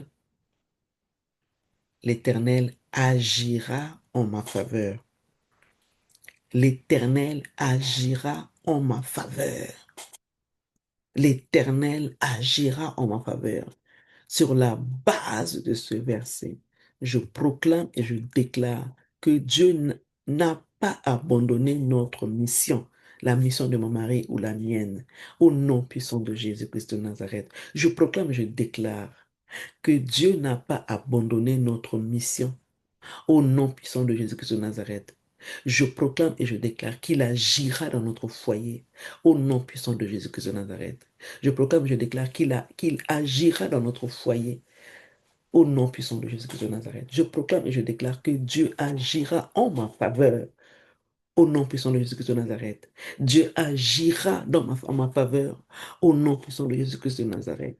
L'Éternel agira en ma faveur. L'Éternel agira en ma faveur. L'Éternel agira en ma faveur. Sur la base de ce verset, je proclame et je déclare que Dieu n'a pas abandonné notre mission, la mission de mon mari ou la mienne, au nom puissant de Jésus-Christ de Nazareth. Je proclame et je déclare que Dieu n'a pas abandonné notre mission, au nom puissant de Jésus-Christ de Nazareth. Je proclame et je déclare qu'il agira dans notre foyer, au nom puissant de Jésus-Christ de Nazareth. Je proclame et je déclare qu'il agira dans notre foyer, au nom puissant de Jésus-Christ de Nazareth. Je proclame et je déclare que Dieu agira en ma faveur, au nom puissant de Jésus-Christ de Nazareth. Dieu agira en ma faveur, au nom puissant de Jésus-Christ de Nazareth.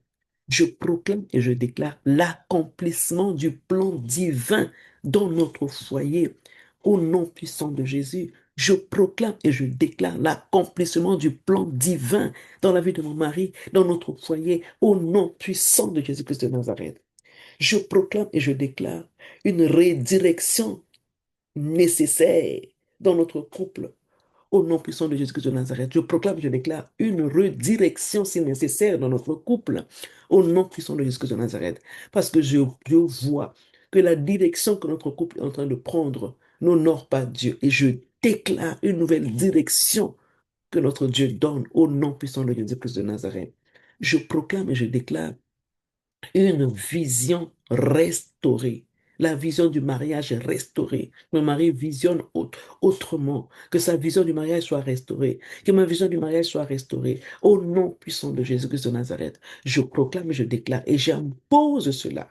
Je proclame et je déclare l'accomplissement du plan divin dans notre foyer, au nom puissant de Jésus. Je proclame et je déclare l'accomplissement du plan divin dans la vie de mon mari, dans notre foyer, au nom puissant de Jésus-Christ de Nazareth. Je proclame et je déclare une redirection nécessaire dans notre couple. Au nom puissant de Jésus-Christ de Nazareth, je proclame et je déclare une redirection si nécessaire dans notre couple. Au nom puissant de Jésus-Christ de Nazareth. Parce que je vois que la direction que notre couple est en train de prendre n'honore pas Dieu. Et je déclare une nouvelle direction que notre Dieu donne au nom puissant de Jésus-Christ de Nazareth. Je proclame et je déclare une vision restaurée. La vision du mariage est restaurée. Mon mari visionne autrement. Que sa vision du mariage soit restaurée. Que ma vision du mariage soit restaurée. Au nom puissant de Jésus-Christ de Nazareth, je proclame et je déclare et j'impose cela.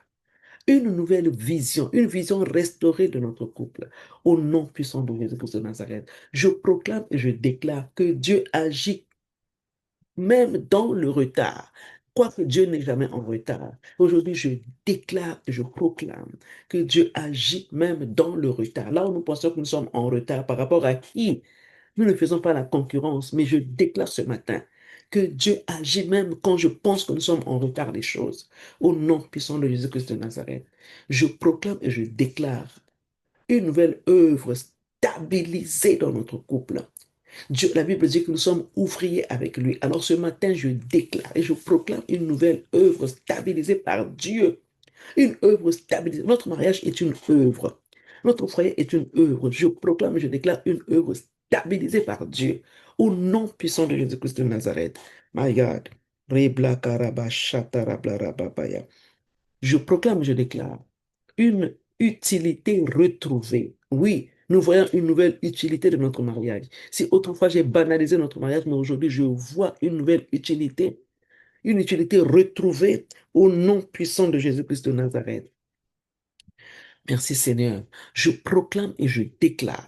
Une nouvelle vision, une vision restaurée de notre couple. Au nom puissant de Jésus-Christ de Nazareth, je proclame et je déclare que Dieu agit même dans le retard. Quoique Dieu n'est jamais en retard. Aujourd'hui, je déclare et je proclame que Dieu agit même dans le retard. Là où nous pensons que nous sommes en retard par rapport à qui, nous ne faisons pas la concurrence, mais je déclare ce matin que Dieu agit même quand je pense que nous sommes en retard des choses. Au nom puissant de Jésus-Christ de Nazareth, je proclame et je déclare une nouvelle œuvre stabilisée dans notre couple. Dieu, la Bible dit que nous sommes ouvriers avec lui. Alors ce matin, je déclare et je proclame une nouvelle œuvre stabilisée par Dieu. Une œuvre stabilisée. Notre mariage est une œuvre. Notre foyer est une œuvre. Je proclame et je déclare une œuvre stabilisée par Dieu. Au nom puissant de Jésus-Christ de Nazareth. My God. Rebla karaba shatarabla rababaya. Je proclame et je déclare une utilité retrouvée. Oui, nous voyons une nouvelle utilité de notre mariage. Si autrefois j'ai banalisé notre mariage, mais aujourd'hui je vois une utilité retrouvée au nom puissant de Jésus-Christ de Nazareth. Merci Seigneur. Je proclame et je déclare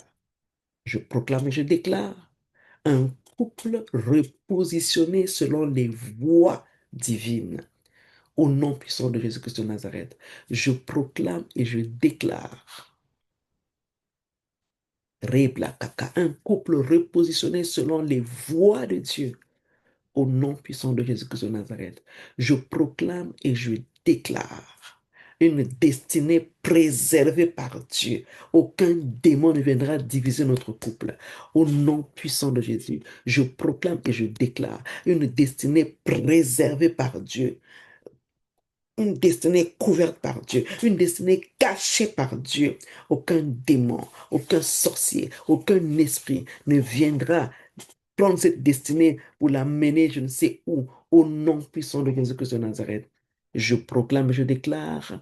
un couple repositionné selon les voies divines. Au nom puissant de Jésus-Christ de Nazareth, je proclame et je déclare un couple repositionné selon les voies de Dieu. Au nom puissant de Jésus-Christ de Nazareth, je proclame et je déclare une destinée préservée par Dieu. Aucun démon ne viendra diviser notre couple. Au nom puissant de Jésus, je proclame et je déclare une destinée préservée par Dieu, une destinée couverte par Dieu, une destinée cachée par Dieu. Aucun démon, aucun sorcier, aucun esprit ne viendra prendre cette destinée pour la mener je ne sais où, au nom puissant de Jésus-Christ de Nazareth. Je proclame, je déclare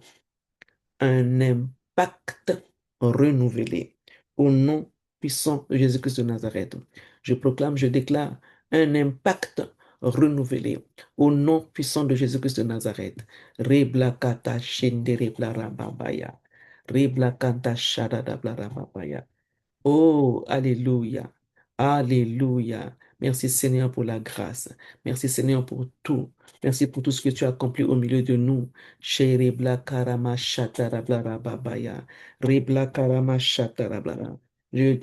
un impact renouvelé au nom puissant de Jésus-Christ de Nazareth. Je proclame, je déclare un impact renouvelé au nom puissant de Jésus-Christ de Nazareth. Reblakata shendere blarababaya. Reblakanta shadada blarababaya. Oh, alléluia. Alléluia. Merci Seigneur pour la grâce. Merci Seigneur pour tout. Merci pour tout ce que tu as accompli au milieu de nous. Sherebla karama shatarablara babaya. Rebla karama shatarablara. Je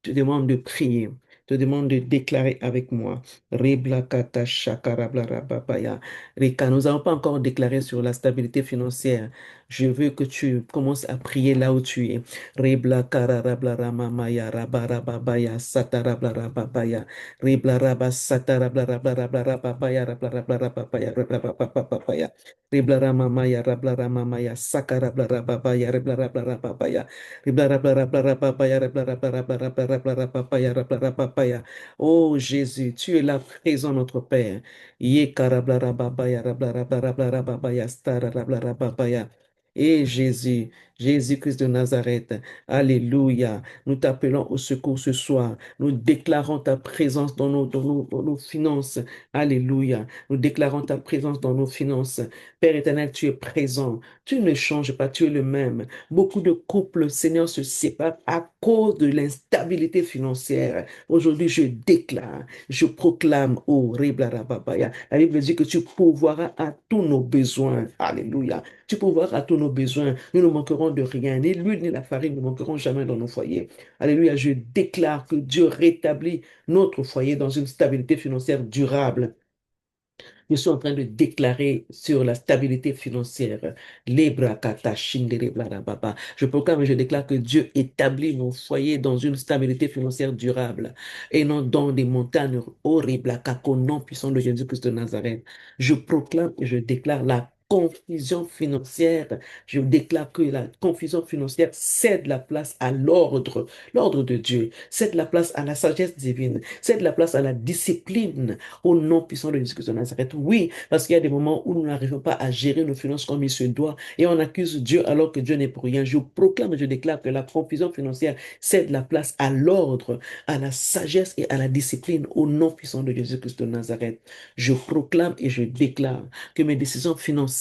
te demande de prier. Je te demande de déclarer avec moi. Rebla kata shakarablara babaya. Rika, nous n'avons pas encore déclaré sur la stabilité financière. Je veux que tu commences à prier là où tu es. Rebla kararabla ramamaya rabarababaya satarabla rababaya. Rebla raba satarabla rabla rabla rababaya rabla rabla rababaya rabla rababaya. Rebla ramamaya rabla ramamaya sakarabla rababaya rebla rabla rababaya. Rebla rabla rabla rababaya rebla rabla rabla rabla rabla rababaya rabla rababaya. Oh Jésus, tu es là présent notre Père. Ye karabla rababaya rabla rabla rabla rababaya stara rabla rababaya. Et Jésus, Jésus-Christ de Nazareth, Alléluia. Nous t'appelons au secours ce soir. Nous déclarons ta présence dans nos finances. Alléluia. Nous déclarons ta présence dans nos finances. Père éternel, tu es présent. Tu ne changes pas, tu es le même. Beaucoup de couples, Seigneur, se séparent à cause de l'instabilité financière. Aujourd'hui, je déclare, je proclame, oh, Reblarababaya. La Bible dit que tu pourvoiras à tous nos besoins. Alléluia. Tu pourvoiras à tous nos besoins. Nous ne manquerons de rien. Ni l'huile ni la farine ne manqueront jamais dans nos foyers. Alléluia. Je déclare que Dieu rétablit notre foyer dans une stabilité financière durable. Je suis en train de déclarer sur la stabilité financière. Lebrakata shindere blarababa. Je proclame et je déclare que Dieu établit nos foyers dans une stabilité financière durable et non dans des montagnes horribles, au nom puissant de Jésus-Christ de Nazareth. Je proclame et je déclare la confusion financière. Je déclare que la confusion financière cède la place à l'ordre, l'ordre de Dieu, cède la place à la sagesse divine, cède la place à la discipline au nom puissant de Jésus-Christ de Nazareth. Oui, parce qu'il y a des moments où nous n'arrivons pas à gérer nos finances comme il se doit et on accuse Dieu alors que Dieu n'est pour rien. Je proclame et je déclare que la confusion financière cède la place à l'ordre, à la sagesse et à la discipline au nom puissant de Jésus-Christ de Nazareth. Je proclame et je déclare que mes décisions financières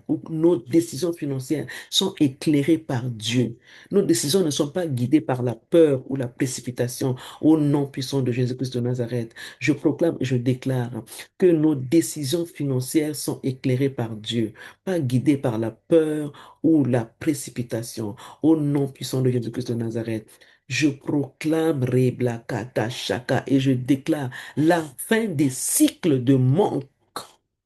ou nos décisions financières sont éclairées par Dieu. Nos décisions ne sont pas guidées par la peur ou la précipitation au nom puissant de Jésus-Christ de Nazareth. Je proclame et je déclare que nos décisions financières sont éclairées par Dieu, pas guidées par la peur ou la précipitation. Au nom puissant de Jésus-Christ de Nazareth, je proclame Reblakata Shaka et je déclare la fin des cycles de manque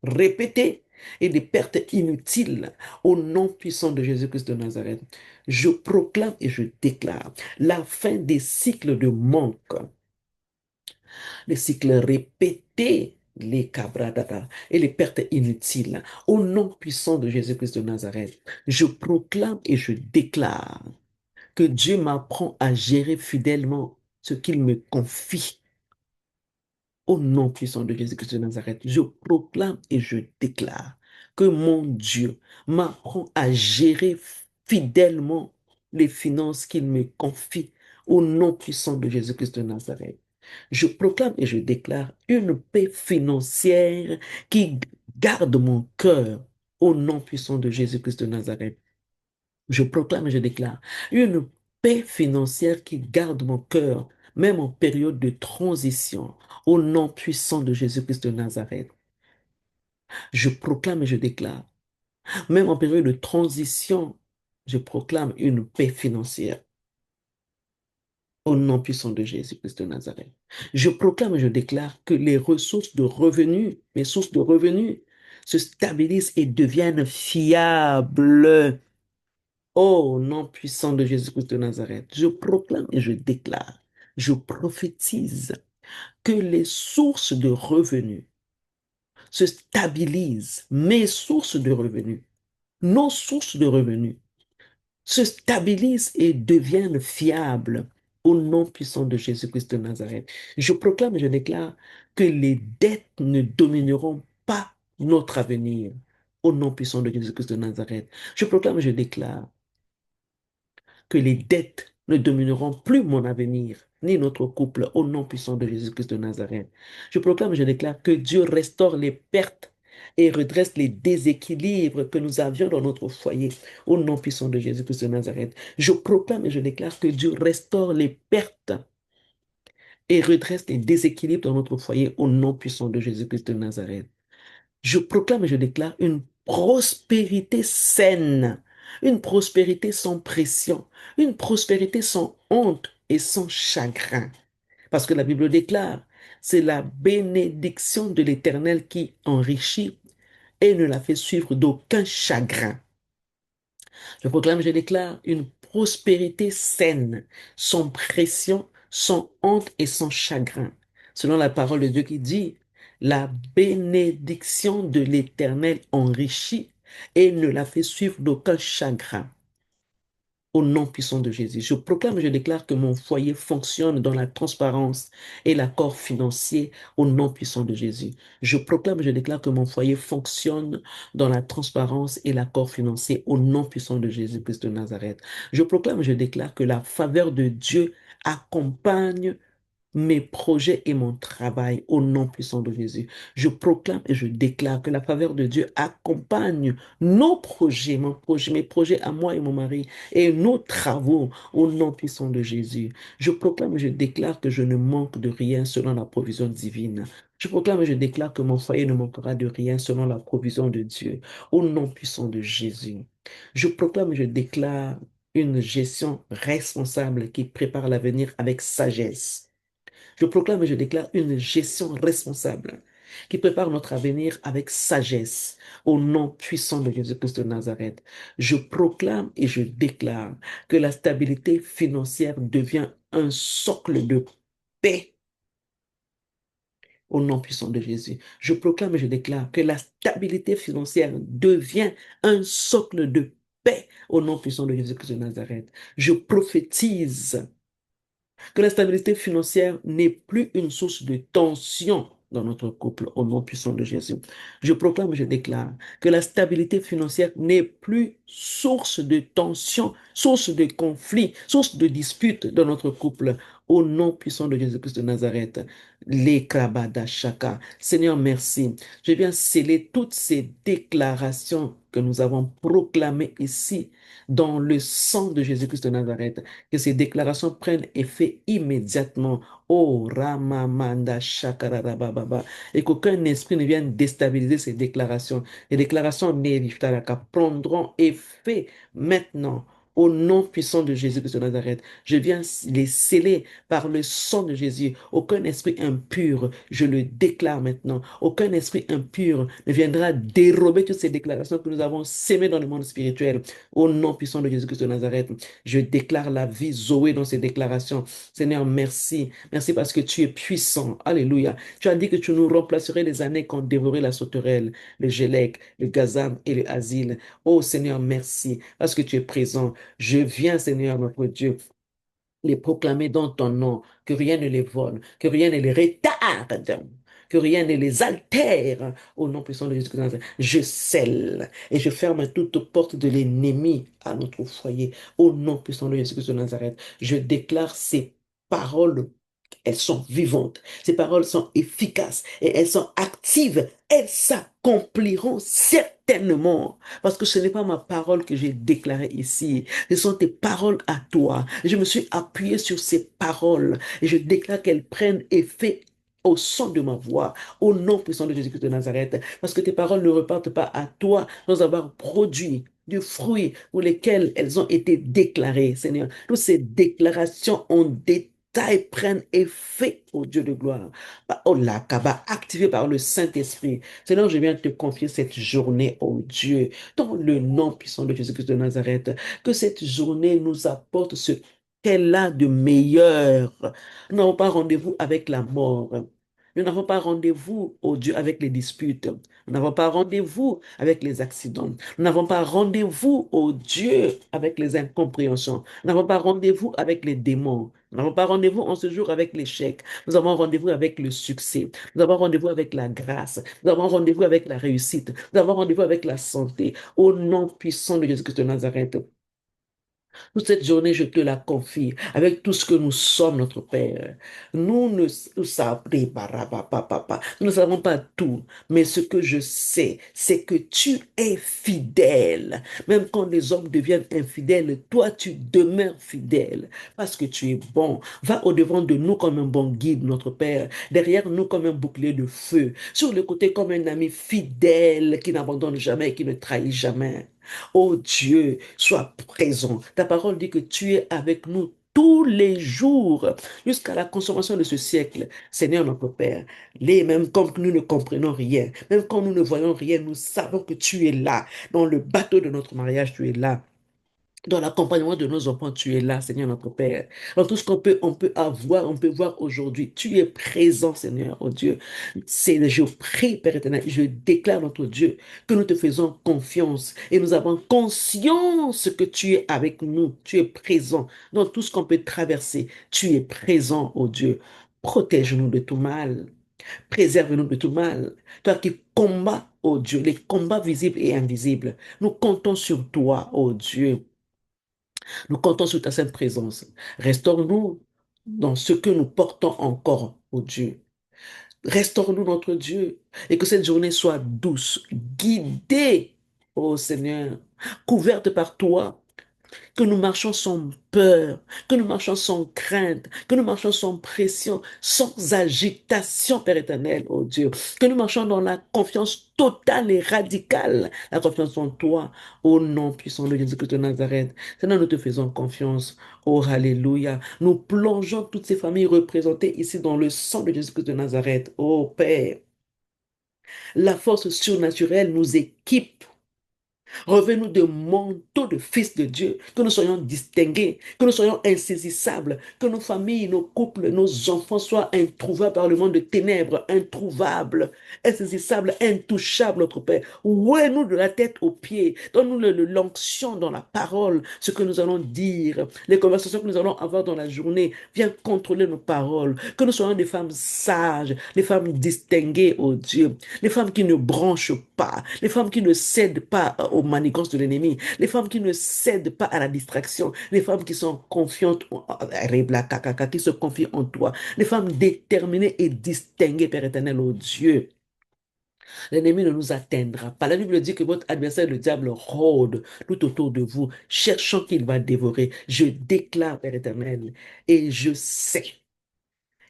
répétés et des pertes inutiles au nom puissant de Jésus-Christ de Nazareth. Je proclame et je déclare la fin des cycles de manque, les cycles répétés, les cabradata et les pertes inutiles. Au nom puissant de Jésus-Christ de Nazareth, je proclame et je déclare que Dieu m'apprend à gérer fidèlement ce qu'il me confie. Au nom puissant de Jésus-Christ de Nazareth, je proclame et je déclare que mon Dieu m'apprend à gérer fidèlement les finances qu'il me confie. Au nom puissant de Jésus-Christ de Nazareth, je proclame et je déclare une paix financière qui garde mon cœur. Au nom puissant de Jésus-Christ de Nazareth, je proclame et je déclare une paix financière qui garde mon cœur, même en période de transition, au nom puissant de Jésus-Christ de Nazareth. Je proclame et je déclare, même en période de transition, je proclame une paix financière, au nom puissant de Jésus-Christ de Nazareth. Je proclame et je déclare que les ressources de revenus, mes sources de revenus, se stabilisent et deviennent fiables. Au nom puissant de Jésus-Christ de Nazareth, je proclame et je déclare, je prophétise que les sources de revenus se stabilisent, mes sources de revenus, nos sources de revenus se stabilisent et deviennent fiables au nom puissant de Jésus-Christ de Nazareth. Je proclame et je déclare que les dettes ne domineront pas notre avenir au nom puissant de Jésus-Christ de Nazareth. Je proclame et je déclare que les dettes ne domineront plus mon avenir, ni notre couple, au nom puissant de Jésus-Christ de Nazareth. Je proclame et je déclare que Dieu restaure les pertes et redresse les déséquilibres que nous avions dans notre foyer, au nom puissant de Jésus-Christ de Nazareth. Je proclame et je déclare que Dieu restaure les pertes et redresse les déséquilibres dans notre foyer, au nom puissant de Jésus-Christ de Nazareth. Je proclame et je déclare une prospérité saine, une prospérité sans pression, une prospérité sans honte et sans chagrin. Parce que la Bible déclare, c'est la bénédiction de l'Éternel qui enrichit et ne la fait suivre d'aucun chagrin. Je proclame, je déclare une prospérité saine, sans pression, sans honte et sans chagrin. Selon la parole de Dieu qui dit, la bénédiction de l'Éternel enrichit et ne la fait suivre d'aucun chagrin. Au nom puissant de Jésus, je proclame et je déclare que mon foyer fonctionne dans la transparence et l'accord financier au nom puissant de Jésus. Je proclame et je déclare que mon foyer fonctionne dans la transparence et l'accord financier au nom puissant de Jésus-Christ de Nazareth. Je proclame et je déclare que la faveur de Dieu accompagne mes projets et mon travail au nom puissant de Jésus. Je proclame et je déclare que la faveur de Dieu accompagne nos projets, mes projets à moi et mon mari et nos travaux au nom puissant de Jésus. Je proclame et je déclare que je ne manque de rien selon la provision divine. Je proclame et je déclare que mon foyer ne manquera de rien selon la provision de Dieu au nom puissant de Jésus. Je proclame et je déclare une gestion responsable qui prépare l'avenir avec sagesse. Je proclame et je déclare une gestion responsable qui prépare notre avenir avec sagesse au nom puissant de Jésus-Christ de Nazareth. Je proclame et je déclare que la stabilité financière devient un socle de paix au nom puissant de Jésus. Je proclame et je déclare que la stabilité financière devient un socle de paix au nom puissant de Jésus-Christ de Nazareth. Je prophétise que la stabilité financière n'est plus une source de tension dans notre couple au nom puissant de Jésus. Je proclame et je déclare que la stabilité financière n'est plus source de tension, source de conflit, source de dispute dans notre couple au nom puissant de Jésus-Christ de Nazareth. Les Shaka. Seigneur, merci. Je viens sceller toutes ces déclarations que nous avons proclamées ici dans le sang de Jésus-Christ de Nazareth, que ces déclarations prennent effet immédiatement. Oh, Ramamanda Shakarababa. Et qu'aucun esprit ne vienne déstabiliser ces déclarations. Les déclarations Nerifitaraka prendront effet maintenant. Au nom puissant de Jésus-Christ de Nazareth, je viens les sceller par le sang de Jésus. Aucun esprit impur, je le déclare maintenant, aucun esprit impur ne viendra dérober toutes ces déclarations que nous avons sémées dans le monde spirituel. Au nom puissant de Jésus-Christ de Nazareth, je déclare la vie Zoé dans ces déclarations. Seigneur, merci. Merci parce que tu es puissant. Alléluia. Tu as dit que tu nous remplacerais les années qu'ont dévoré la sauterelle, le gélec, le gazan et le asile. Oh Seigneur, merci parce que tu es présent. Je viens, Seigneur, notre Dieu, les proclamer dans ton nom, que rien ne les vole, que rien ne les retarde, que rien ne les altère. Au nom puissant de Jésus-Christ, je scelle et je ferme toute porte de l'ennemi à notre foyer. Au nom puissant de Jésus-Christ de Nazareth, je déclare ces paroles. Elles sont vivantes, ces paroles sont efficaces et elles sont actives. Elles s'accompliront certainement parce que ce n'est pas ma parole que j'ai déclarée ici, ce sont tes paroles à toi. Je me suis appuyé sur ces paroles et je déclare qu'elles prennent effet au son de ma voix, au nom puissant de Jésus-Christ de Nazareth, parce que tes paroles ne repartent pas à toi sans avoir produit du fruit pour lesquels elles ont été déclarées, Seigneur. Toutes ces déclarations ont bataille prenne effet, ô Dieu de gloire. Oh là, Kaba, activé par le Saint-Esprit. Seigneur, je viens te confier cette journée, ô Dieu, dans le nom puissant de Jésus-Christ de Nazareth. Que cette journée nous apporte ce qu'elle a de meilleur. Nous n'avons pas rendez-vous avec la mort. Nous n'avons pas rendez-vous, oh Dieu, avec les disputes. Nous n'avons pas rendez-vous avec les accidents. Nous n'avons pas rendez-vous, oh Dieu, avec les incompréhensions. Nous n'avons pas rendez-vous avec les démons. Nous n'avons pas rendez-vous en ce jour avec l'échec. Nous avons rendez-vous avec le succès. Nous avons rendez-vous avec la grâce. Nous avons rendez-vous avec la réussite. Nous avons rendez-vous avec la santé. Au nom puissant de Jésus-Christ de Nazareth. Toute cette journée, je te la confie avec tout ce que nous sommes, notre Père. Nous ne savons pas tout, mais ce que je sais, c'est que tu es fidèle. Même quand les hommes deviennent infidèles, toi, tu demeures fidèle parce que tu es bon. Va au-devant de nous comme un bon guide, notre Père. Derrière nous comme un bouclier de feu. Sur le côté comme un ami fidèle qui n'abandonne jamais et qui ne trahit jamais. Oh Dieu, sois présent. Ta parole dit que tu es avec nous tous les jours jusqu'à la consommation de ce siècle. Seigneur notre Père, même quand nous ne comprenons rien, même quand nous ne voyons rien, nous savons que tu es là. Dans le bateau de notre mariage, tu es là. Dans l'accompagnement de nos enfants, tu es là, Seigneur notre Père. Dans tout ce qu'on peut avoir, on peut voir aujourd'hui. Tu es présent, Seigneur, oh Dieu. Je prie, Père éternel, je déclare, notre Dieu, que nous te faisons confiance et nous avons conscience que tu es avec nous. Tu es présent dans tout ce qu'on peut traverser. Tu es présent, oh Dieu. Protège-nous de tout mal. Préserve-nous de tout mal. Toi qui combats, oh Dieu, les combats visibles et invisibles. Nous comptons sur toi, oh Dieu. Nous comptons sur ta sainte présence. Restaure-nous dans ce que nous portons encore, ô Dieu. Restaure-nous, notre Dieu, et que cette journée soit douce, guidée, ô Seigneur, couverte par toi, que nous marchons sans peur, que nous marchons sans crainte, que nous marchons sans pression, sans agitation, Père éternel, oh Dieu, que nous marchons dans la confiance totale et radicale, la confiance en toi, au nom puissant de Jésus-Christ de Nazareth. Seigneur, nous te faisons confiance, oh Alléluia. Nous plongeons toutes ces familles représentées ici dans le sang de Jésus-Christ de Nazareth, oh Père. La force surnaturelle nous équipe. Revêt-nous de manteaux de fils de Dieu, que nous soyons distingués, que nous soyons insaisissables, que nos familles, nos couples, nos enfants soient introuvables par le monde de ténèbres, introuvables, insaisissables, intouchables, notre Père. Oué-nous de la tête aux pieds, donne-nous l'onction dans la parole, ce que nous allons dire, les conversations que nous allons avoir dans la journée. Viens contrôler nos paroles, que nous soyons des femmes sages, des femmes distinguées, oh Dieu, les femmes qui ne branchent pas, les femmes qui ne cèdent pas aux manigances de l'ennemi, les femmes qui ne cèdent pas à la distraction, les femmes qui sont confiantes, qui se confient en toi, les femmes déterminées et distinguées, Père éternel, oh Dieu. L'ennemi ne nous atteindra pas. La Bible dit que votre adversaire, le diable, rôde tout autour de vous, cherchant qu'il va dévorer. Je déclare, Père éternel, et je sais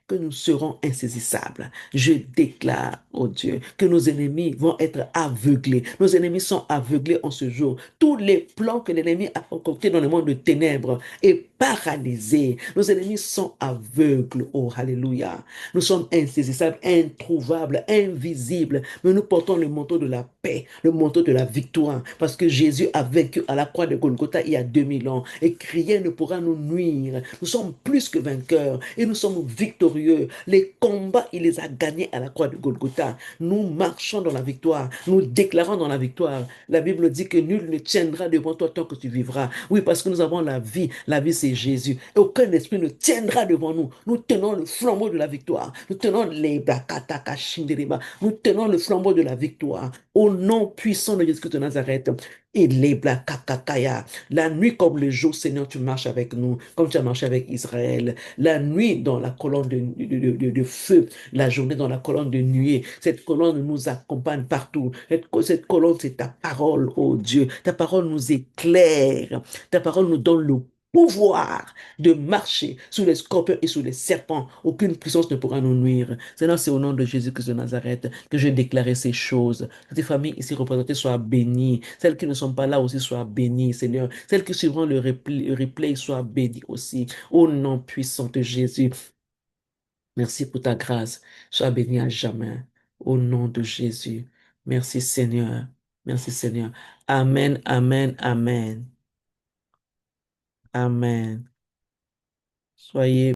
que nous serons insaisissables. Je déclare, oh Dieu, que nos ennemis vont être aveuglés. Nos ennemis sont aveuglés en ce jour. Tous les plans que l'ennemi a concoctés dans le monde de ténèbres est paralysé. Nos ennemis sont aveugles. Oh, alléluia. Nous sommes insaisissables, introuvables, invisibles. Mais nous portons le manteau de la paix, le manteau de la victoire. Parce que Jésus a vaincu à la croix de Golgotha il y a 2000 ans. Et rien ne pourra nous nuire. Nous sommes plus que vainqueurs. Et nous sommes victorieux. Les combats, il les a gagnés à la croix de Golgotha. Nous marchons dans la victoire. Nous déclarons dans la victoire. La Bible dit que nul ne tiendra devant toi tant que tu vivras. Oui, parce que nous avons la vie. La vie, c'est Jésus. Et aucun esprit ne tiendra devant nous. Nous tenons le flambeau de la victoire. Nous tenons les Nous tenons le flambeau de la victoire. Au nom puissant de Jésus-Christ de Nazareth. Et les Blakakakaya. La nuit comme le jour, Seigneur, tu marches avec nous, comme tu as marché avec Israël. La nuit dans la colonne de feu, la journée dans la colonne de nuée. Cette colonne nous accompagne partout. Cette colonne, c'est ta parole, oh Dieu. Ta parole nous éclaire. Ta parole nous donne le pouvoir de marcher sur les scorpions et sur les serpents. Aucune puissance ne pourra nous nuire. Seigneur, c'est au nom de Jésus-Christ de Nazareth que j'ai déclaré ces choses. Que tes familles ici représentées soient bénies. Celles qui ne sont pas là aussi soient bénies, Seigneur. Celles qui suivront le replay soient bénies aussi. Au nom puissant de Jésus. Merci pour ta grâce. Sois béni à jamais. Au nom de Jésus. Merci Seigneur. Merci Seigneur. Amen, amen, amen. Amen. Soyez